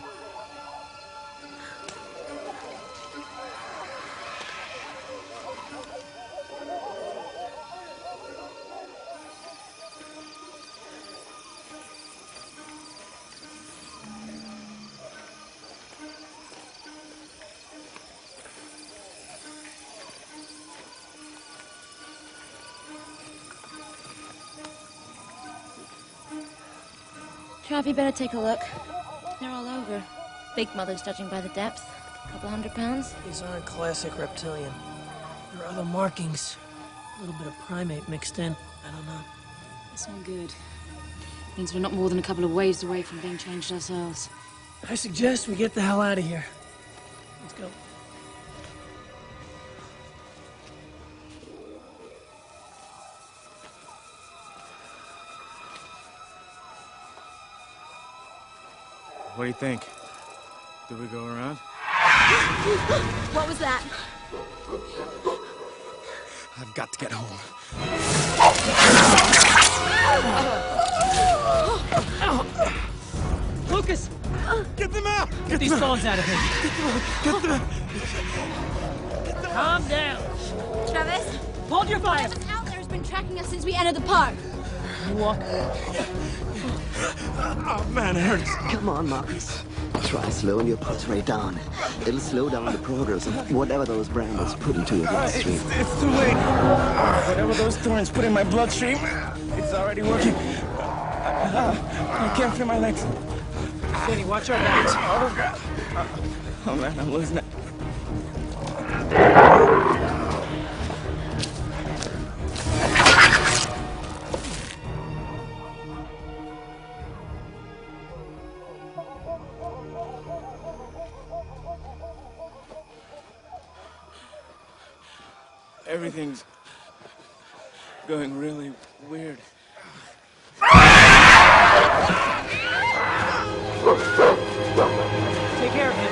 Trav, better take a look. They're all over. Big mothers, judging by the depth. A couple £100. These aren't classic reptilian. There are other markings. A little bit of primate mixed in. I don't know. That's not good. Means we're not more than a couple of waves away from being changed ourselves. I suggest we get the hell out of here. Let's go. What do you think? Do we go around? What was that? I've got to get home. Lucas! Get them out! Get these phones out of here. Get them out! Calm down. Travis? Hold your fire. Whoever's out there has been tracking us since we entered the park. You walk. Oh, man, it hurts. Come on, Marcus. Try slowing your pulse rate down. It'll slow down the progress of whatever those brambles put into your bloodstream. It's too late. Whatever those thorns put in my bloodstream, it's already working. I can't feel my legs. Danny, watch our backs. Oh, God. Oh, man, I'm losing it. Everything's going really weird. Take care of him.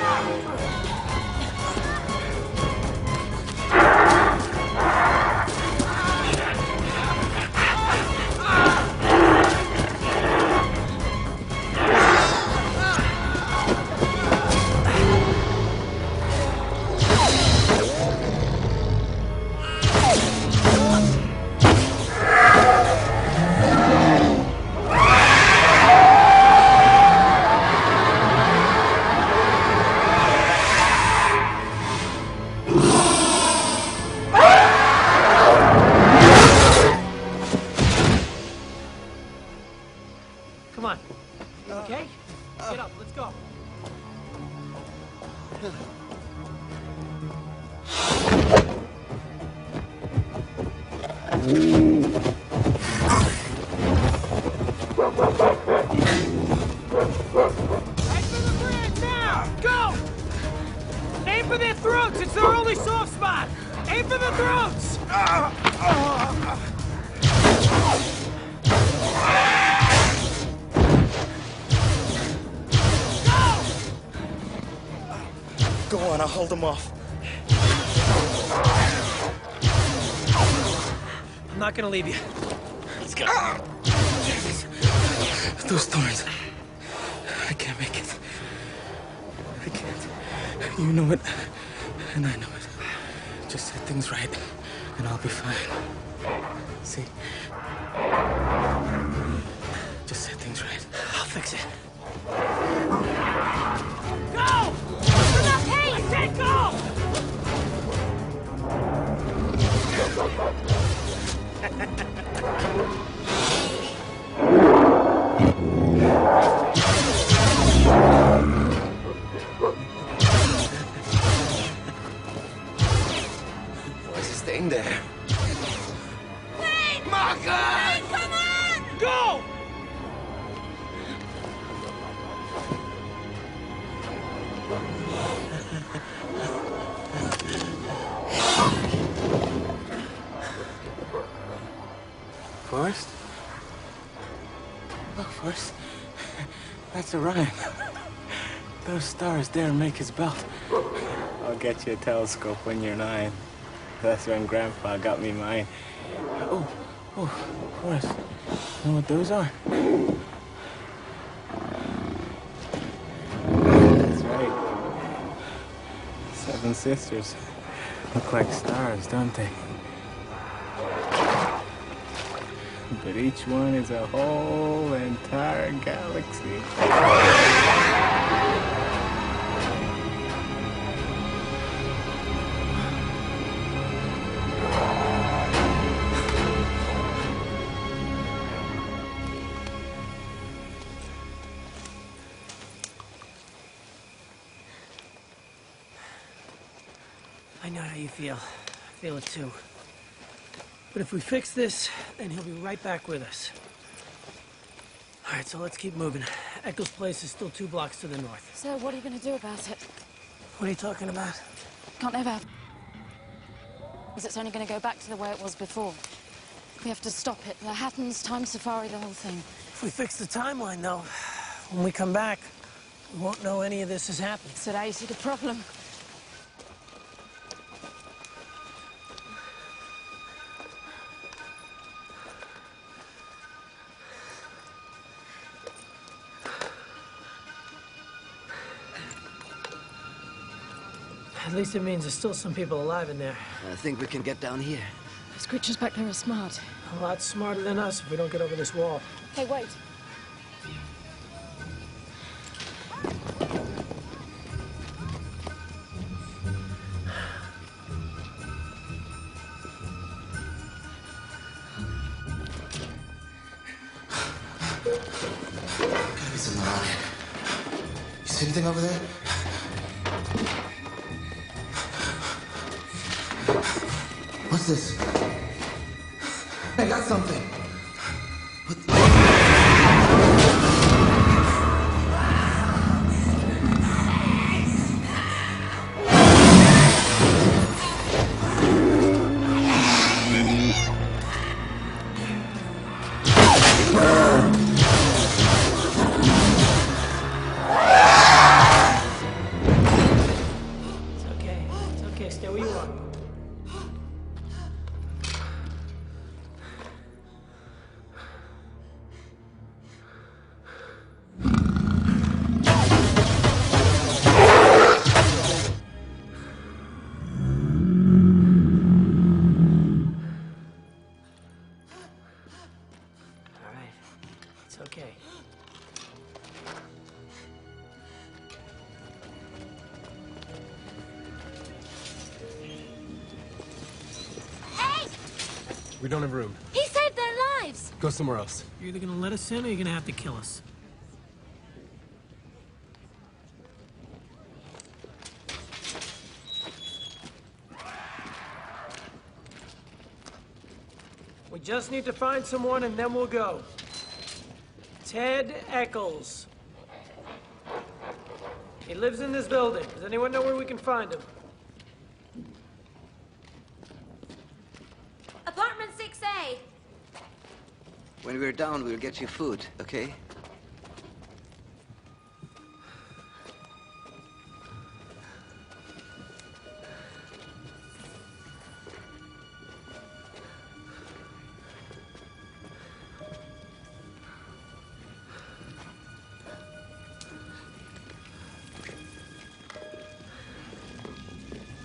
Come on. You okay? Get up. Let's go. Head for the bridge now! Go! Aim for their throats! It's their only soft spot! Aim for the throats! Go on, I'll hold them off. I'm not gonna leave you. Let's go. Those thorns. I can't make it. I can't. You know it, and I know it. Just set things right, and I'll be fine. See? Just set things right. I'll fix it. Go! Hey! I can't go! Why is he staying there? Wait! Marcus! Come on! Go! Forrest? Oh, Forrest. That's Orion. Those stars there make his belt. I'll get you a telescope when you're 9. That's when Grandpa got me mine. Oh, Forrest. You know what those are? That's right. 7 sisters. Look like stars, don't they? But each one is a whole entire galaxy. I know how you feel. I feel it too. But if we fix this, then he'll be right back with us. All right, so let's keep moving. Echo's place is still 2 blocks to the north. So what are you going to do about it? What are you talking about? Can't never have. Because it's only going to go back to the way it was before. We have to stop it. The Hattons, Time Safari, the whole thing. If we fix the timeline, though, when we come back, we won't know any of this has happened. So now you see the problem. At least it means there's still some people alive in there. I think we can get down here. Those creatures back there are smart. A lot smarter than us if we don't get over this wall. Hey, wait. Gotta be something around here. You see anything over there? What's this? I got something. It's okay, stay where you are. It's okay. Hey! We don't have room. He saved their lives! Go somewhere else. You're either gonna let us in or you're gonna have to kill us. We just need to find someone and then we'll go. Ted Eccles. He lives in this building. Does anyone know where we can find him? Apartment 6A. When we're down, we'll get you food, okay?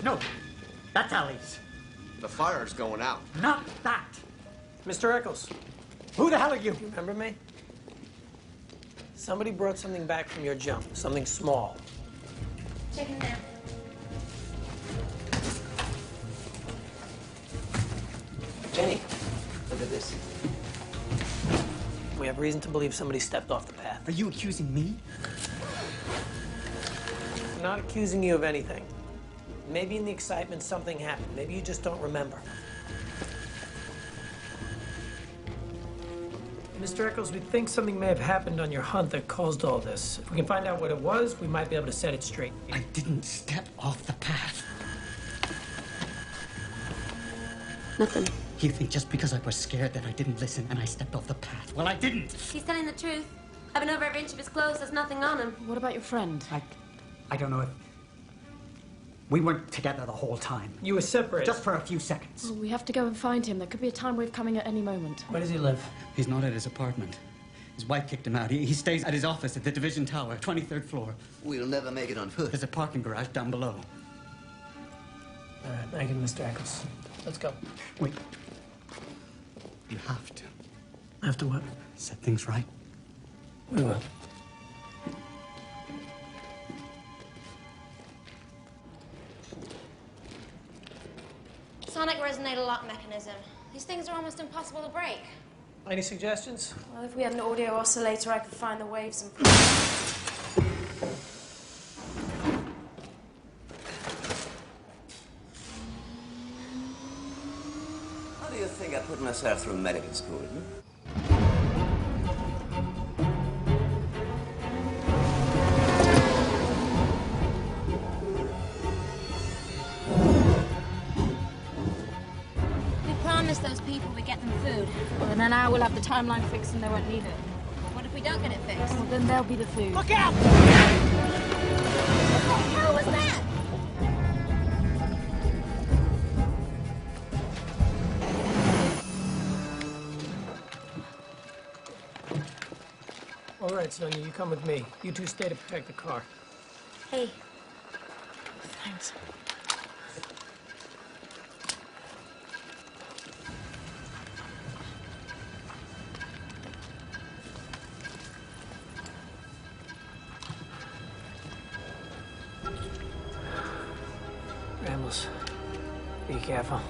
No, that's Ali's. The fire's going out. Not that. Mr. Eccles. Who the hell are you? You remember me? Somebody brought something back from your jump, something small. Check in there. Jenny, look at this. We have reason to believe somebody stepped off the path. Are you accusing me? I'm not accusing you of anything. Maybe in the excitement something happened. Maybe you just don't remember. Mr. Eccles, we think something may have happened on your hunt that caused all this. If we can find out what it was, we might be able to set it straight. I didn't step off the path. Nothing. You think just because I was scared that I didn't listen and I stepped off the path? Well, I didn't. He's telling the truth. I've been over every inch of his clothes. There's nothing on him. What about your friend? I don't know if... We weren't together the whole time. You were separated? Just for a few seconds. Well, we have to go and find him. There could be a time wave coming at any moment. Where does he live? He's not at his apartment. His wife kicked him out. He stays at his office at the Division Tower, 23rd floor. We'll never make it on foot. There's a parking garage down below. All right, thank you, Mr. Eccles. Let's go. Wait. You have to. Have to what? Set things right. We will. Sonic resonator lock mechanism. These things are almost impossible to break. Any suggestions? Well, if we had an audio oscillator, I could find the waves and... How do you think I put myself through medical school? Those people, we get them food. Well, in an hour we'll have the timeline fixed and they won't need it. What if we don't get it fixed? Well, then there'll be the food. Look out! What the hell was that? All right, Sonia, you come with me. You two stay to protect the car. Hey. Thanks. Ramos, be careful.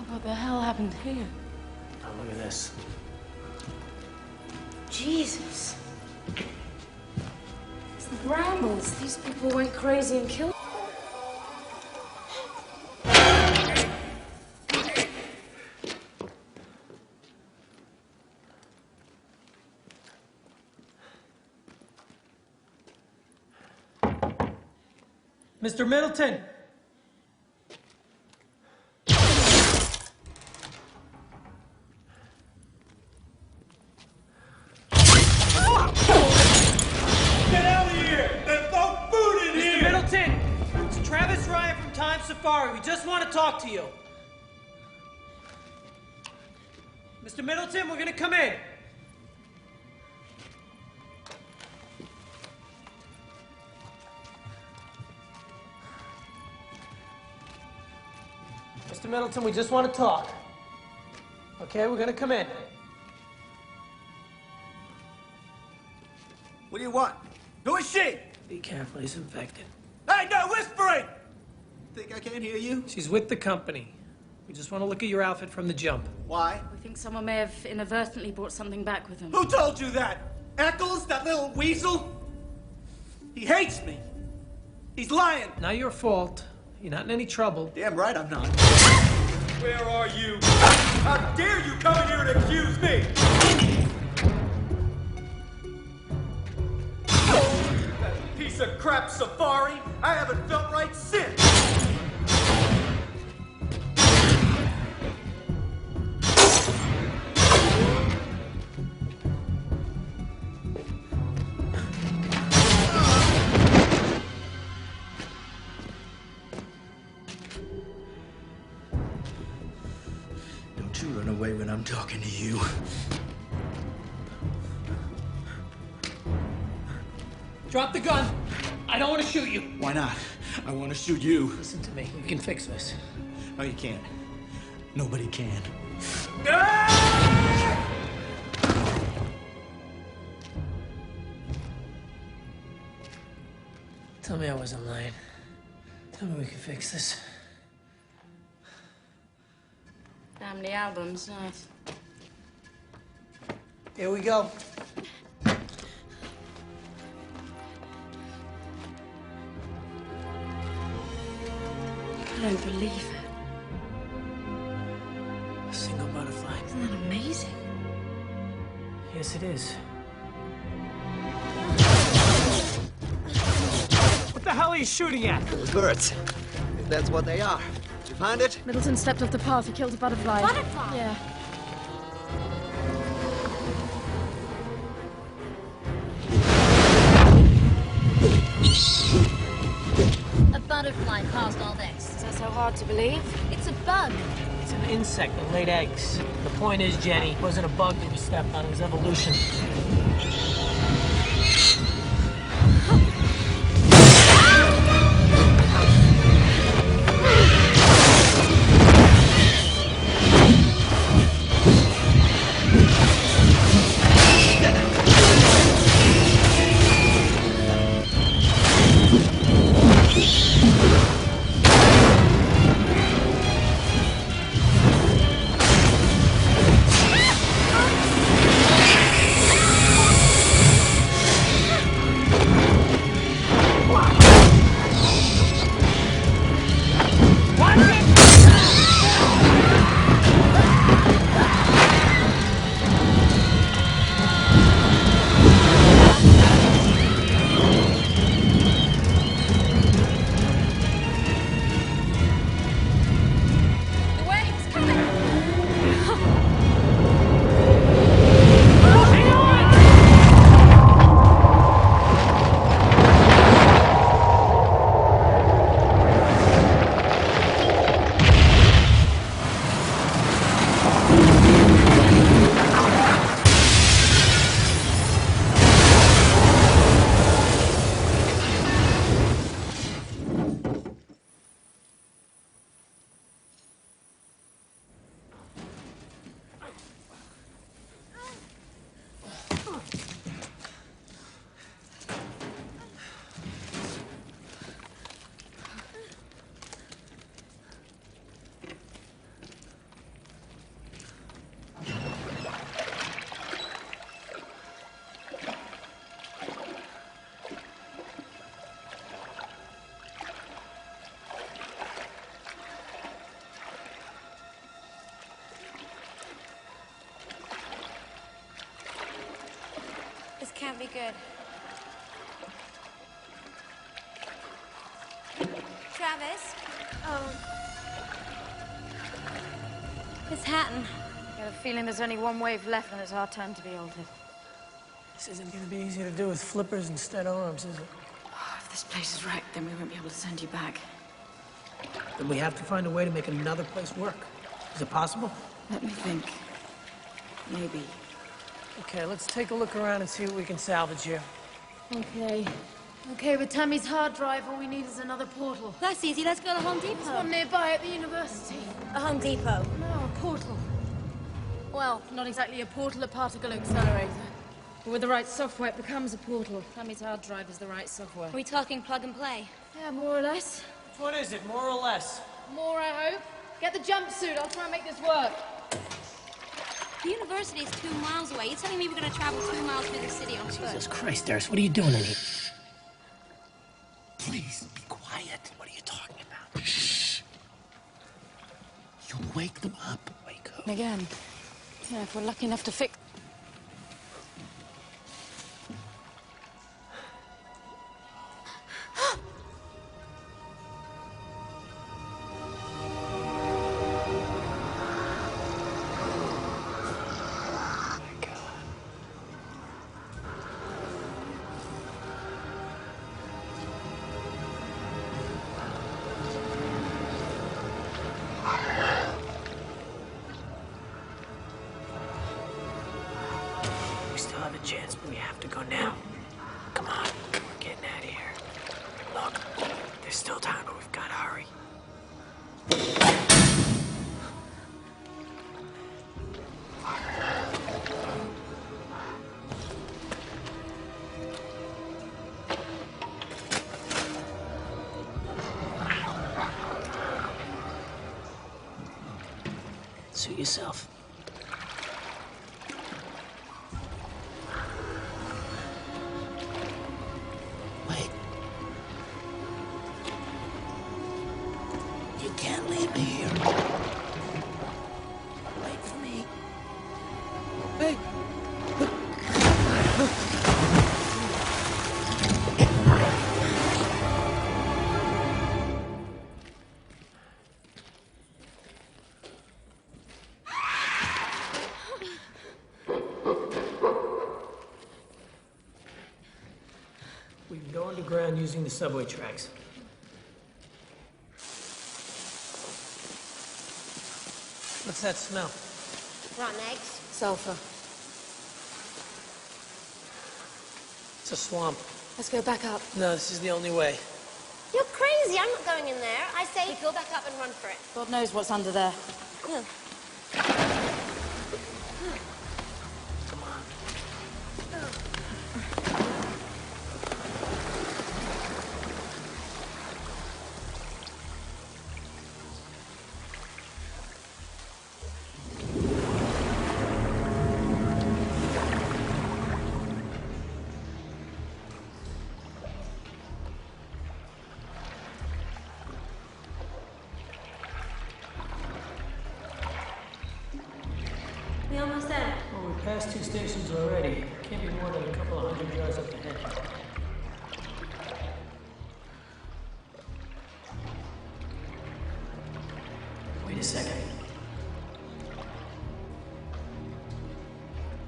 What the hell happened here? Oh, look at this. Jesus. It's the Brambles. These people went crazy and killed... Mr. Middleton! Safari, we just want to talk to you. Mr. Middleton, we're going to come in. Mr. Middleton, we just want to talk. Okay, we're going to come in. What do you want? Who is she? Be careful, he's infected. Hey, no whispering! Think I can't hear you? She's with the company. We just want to look at your outfit from the jump. Why? We think someone may have inadvertently brought something back with him. Who told you that? Eccles, that little weasel? He hates me. He's lying. Not your fault. You're not in any trouble. Damn right I'm not. Where are you? How dare you come in here and accuse me? That piece of crap Safari, I haven't felt right since. Raven, I'm talking to you. Drop the gun. I don't want to shoot you. Why not? I want to shoot you. Listen to me. We can fix this. No, you can't. Nobody can. Tell me I wasn't lying. Tell me we can fix this. Family albums, nice. Here we go. I don't believe it. A single butterfly. Isn't that amazing? Yes, it is. What the hell are you shooting at? Those birds. If that's what they are. Did you find it? Middleton stepped off the path. He killed a butterfly. Butterfly? Yeah. A butterfly caused all this. Is that so hard to believe? It's a bug. It's an insect that laid eggs. The point is, Jenny, it wasn't a bug that was stepped on. It was evolution. This can't be good. Travis? Oh. It's Hatton. I have a feeling there's only one wave left and it's our turn to be altered. This isn't going to be easy to do with flippers instead of arms, is it? Oh, if this place is wrecked, then we won't be able to send you back. Then we have to find a way to make another place work. Is it possible? Let me think. Maybe. Okay, let's take a look around and see what we can salvage here. Okay. Okay, with Tammy's hard drive, all we need is another portal. That's easy. Let's go to Home There's Depot. one nearby at the university. A Home Depot. No, a portal. Well, not exactly a portal, a particle accelerator. But with the right software, it becomes a portal. Tammy's hard drive is the right software. Are we talking plug and play? Yeah, more or less. Which one is it, more or less? More, I hope. Get the jumpsuit. I'll try and make this work. The university is 2 miles away. You're telling me we're going to travel 2 miles through the city on foot? Jesus Christ, Darius, what are you doing in here? Please, be quiet. What are you talking about? Shh. You'll wake them up. Wake up. Again. Yeah, if we're lucky enough to fix... chance, but we have to go now. Come on, we're getting out of here. Look, there's still time, but we've got to hurry. Suit yourself. Wait. You can't leave me here. Wait for me. Hey. We can go underground using the subway tracks. What's that smell? Rotten eggs. Sulfur. It's a swamp. Let's go back up. No, this is the only way. You're crazy. I'm not going in there. I say go back up and run for it. God knows what's under there. Yeah. We almost there. Well, we passed 2 stations already. Can't be more than a couple of 100 yards up ahead. Wait a second.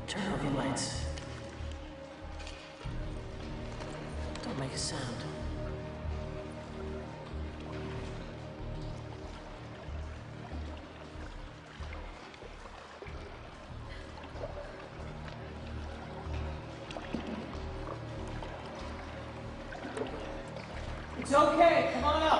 Turn off your lights. Don't make a sound. It's okay, come on up.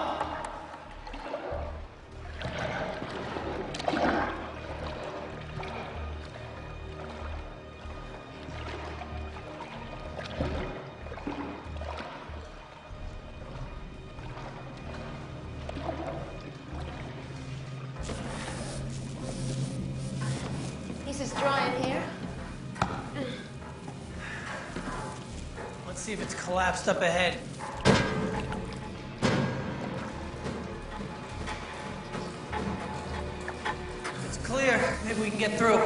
This is dry in here. Let's see if it's collapsed up ahead. It's clear. Maybe we can get through.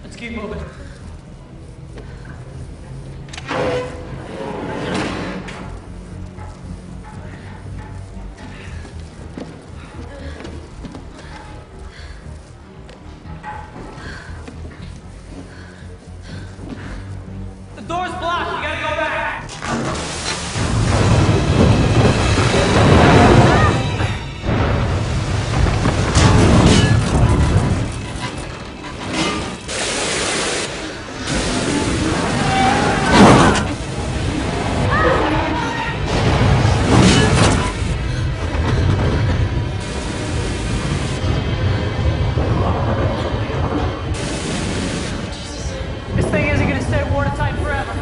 Let's keep moving. The door's blocked. You gotta go back. This thing isn't gonna stay watertight forever.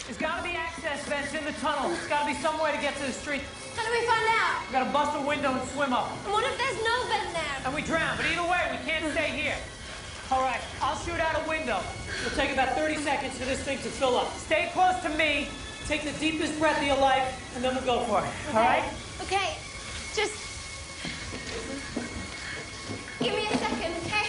There's gotta be access vents in the tunnel. There's gotta be some way to get to the street. How do we find out? We gotta bust a window and swim up. And what if there's no vent there? And we drown, but either way, we can't stay here. All right, I'll shoot out a window. It'll take about 30 seconds for this thing to fill up. Stay close to me, take the deepest breath of your life, and then we'll go for it. All right? Okay. Just give me a second, okay?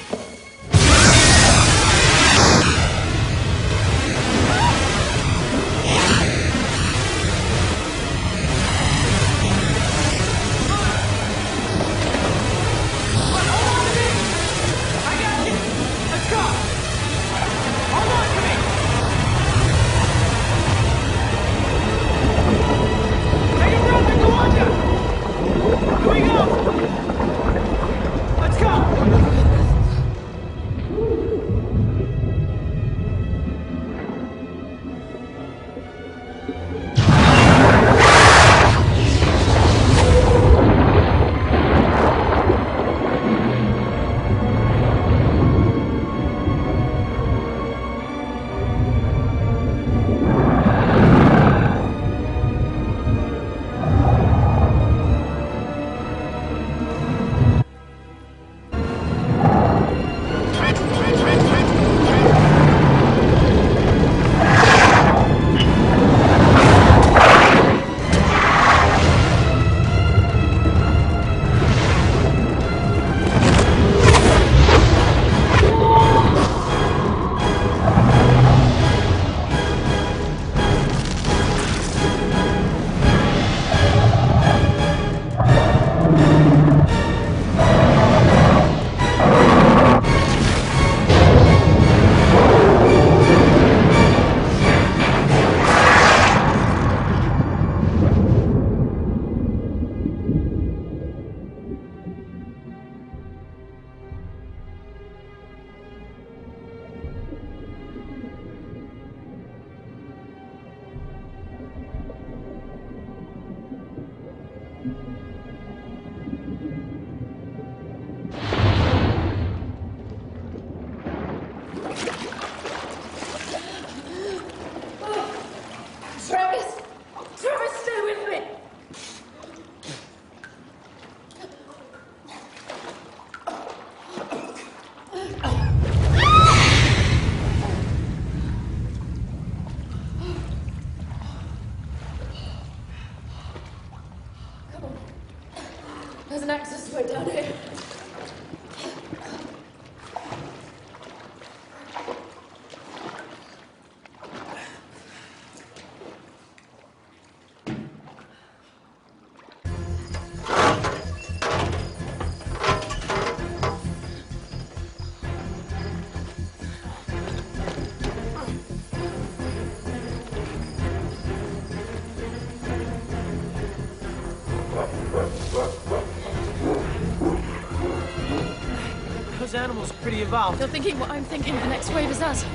those animals are pretty evolved. You're thinking what I'm thinking. The next wave is us.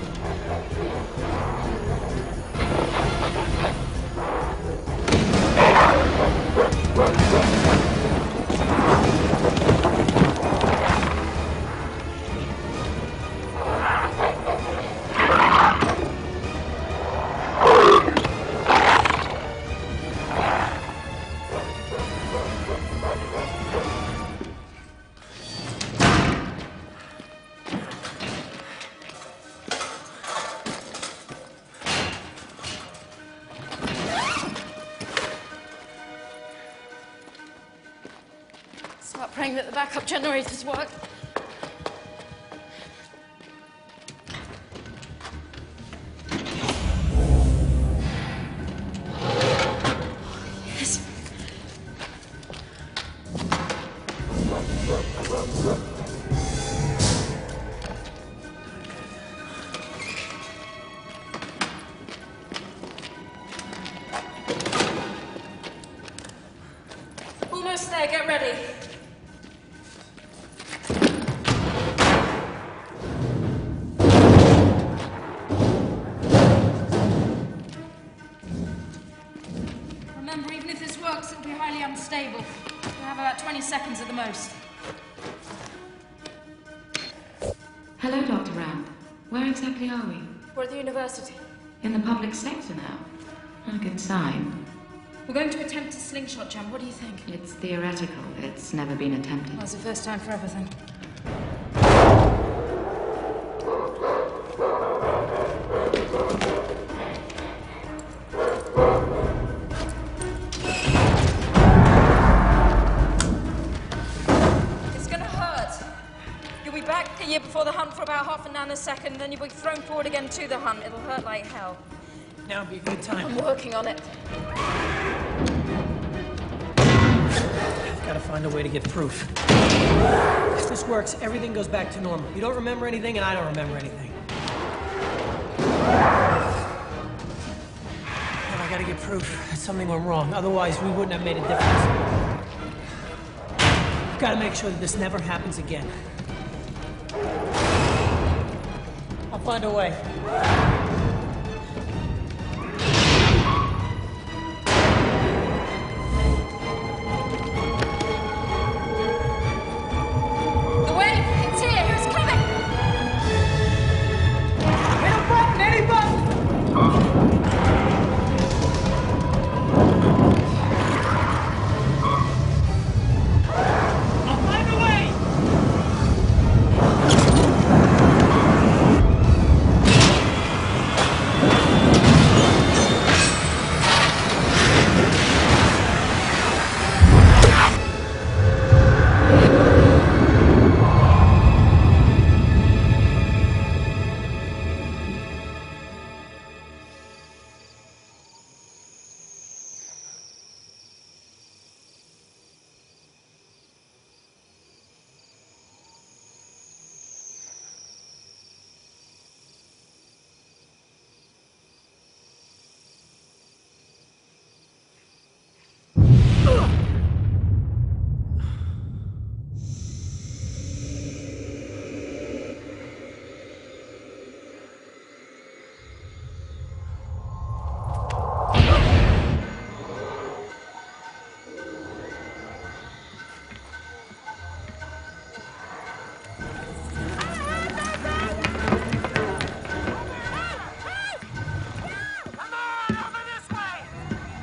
Start praying that the backup generators work. Yes. Almost there, get ready. Remember, even if this works, it'll be highly unstable. We'll have about 20 seconds at the most. Hello, Dr. Ramp. Where exactly are we? We're at the university. In the public sector now. Not a good sign. We're going to attempt a slingshot jump. What do you think? It's theoretical. It's never been attempted. Well, it's the first time for everything. It's gonna hurt. You'll be back here before the hunt for about half a nanosecond, then you'll be thrown forward again to the hunt. It'll hurt like hell. Now would be a good time. I'm working on it. I've got to find a way to get proof. If this works, everything goes back to normal. You don't remember anything, and I don't remember anything. And I got to get proof that something went wrong. Otherwise, we wouldn't have made a difference. I've got to make sure that this never happens again. I'll find a way. The wave! It's here! It's coming! Hit a button! Any button! I'll find a way!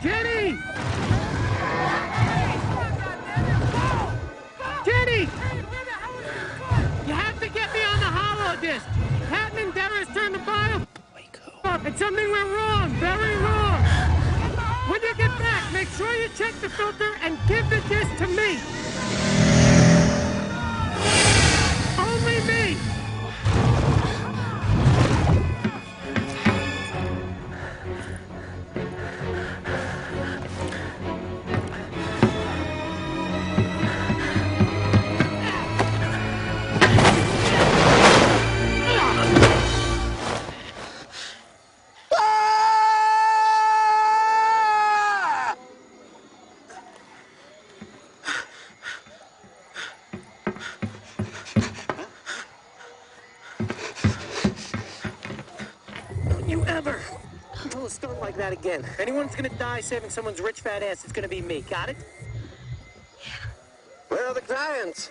Jenny! Jenny! You have to get me on the hollow disc. Patton and Deris turned the bio up, and something went wrong, very wrong. When you get back, make sure you check the filter and give the disc to me. Only me. a stunt like that again. If anyone's gonna die saving someone's rich fat ass, it's gonna be me. Got it? Where are the clients?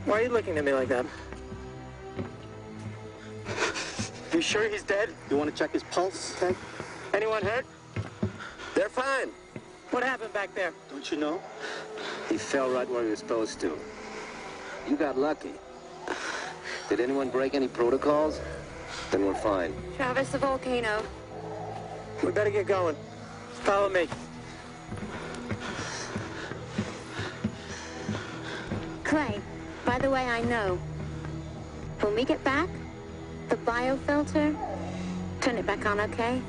Why are you looking at me like that? You sure he's dead? You want to check his pulse, Ted? Anyone hurt? They're fine. What happened back there? Don't you know? He fell right where he was supposed to. You got lucky. Did anyone break any protocols? Then we're fine. Travis, the volcano. We better get going. Follow me. Clay, by the way, I know. When we get back, the biofilter, turn it back on, okay?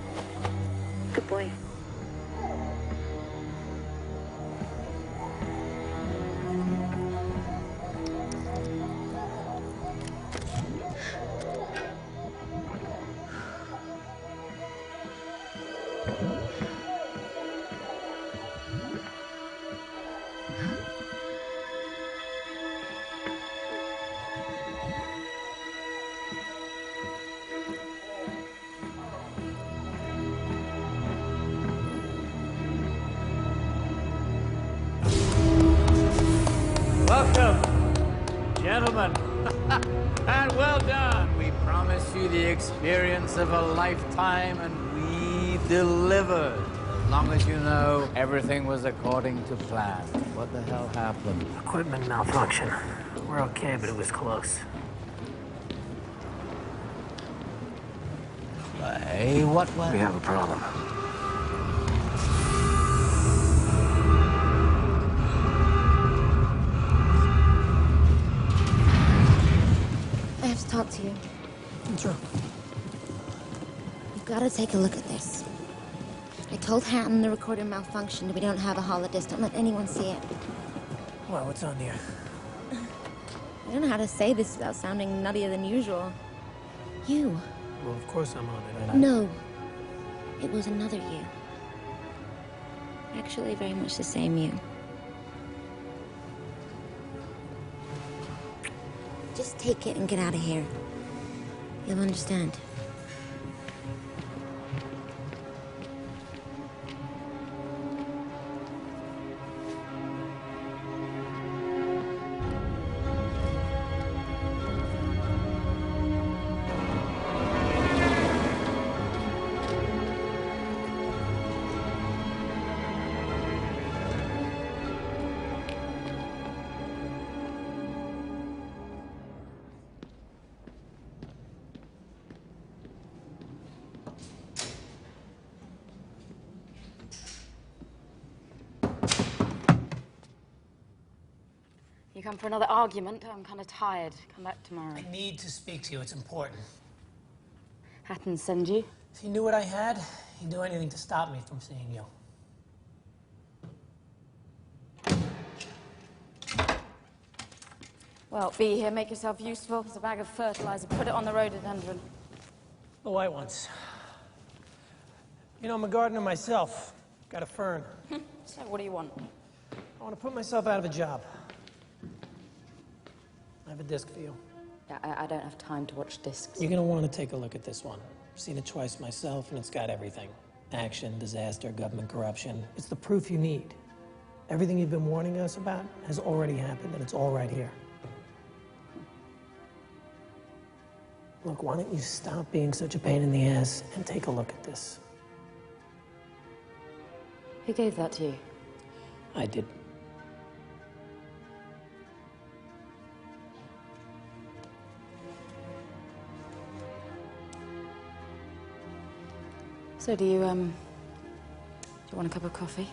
Good boy. Welcome, gentlemen. And well done. We promised you the experience of a lifetime, and we delivered. As long as you know everything was according to plan. What the hell happened? Equipment malfunction. We're okay, but it was close. Hey, what? We have a problem. I have to talk to you. What's wrong? You've got to take a look at this. I told Hatton the recorder malfunctioned. We don't have a holodisc. Don't let anyone see it. Well, what's on here? I don't know how to say this without sounding nuttier than usual. You. Well, of course I'm on it. And No. It was another you. Actually, very much the same you. Just take it and get out of here. You'll understand. You come for another argument? I'm kind of tired. Come back tomorrow. I need to speak to you. It's important. Hatton send you? If he knew what I had, he'd do anything to stop me from seeing you. Well, be here, make yourself useful. There's a bag of fertilizer. Put it on the rhododendron. The white ones. You know, I'm a gardener myself. Got a fern. So what do you want? I want to put myself out of a job. I have a disc for you. Yeah, I don't have time to watch discs. You're going to want to take a look at this one. I've seen it twice myself, and it's got everything. Action, disaster, government corruption. It's the proof you need. Everything you've been warning us about has already happened, and it's all right here. Look, why don't you stop being such a pain in the ass and take a look at this? Who gave that to you? I did. So do you want a cup of coffee?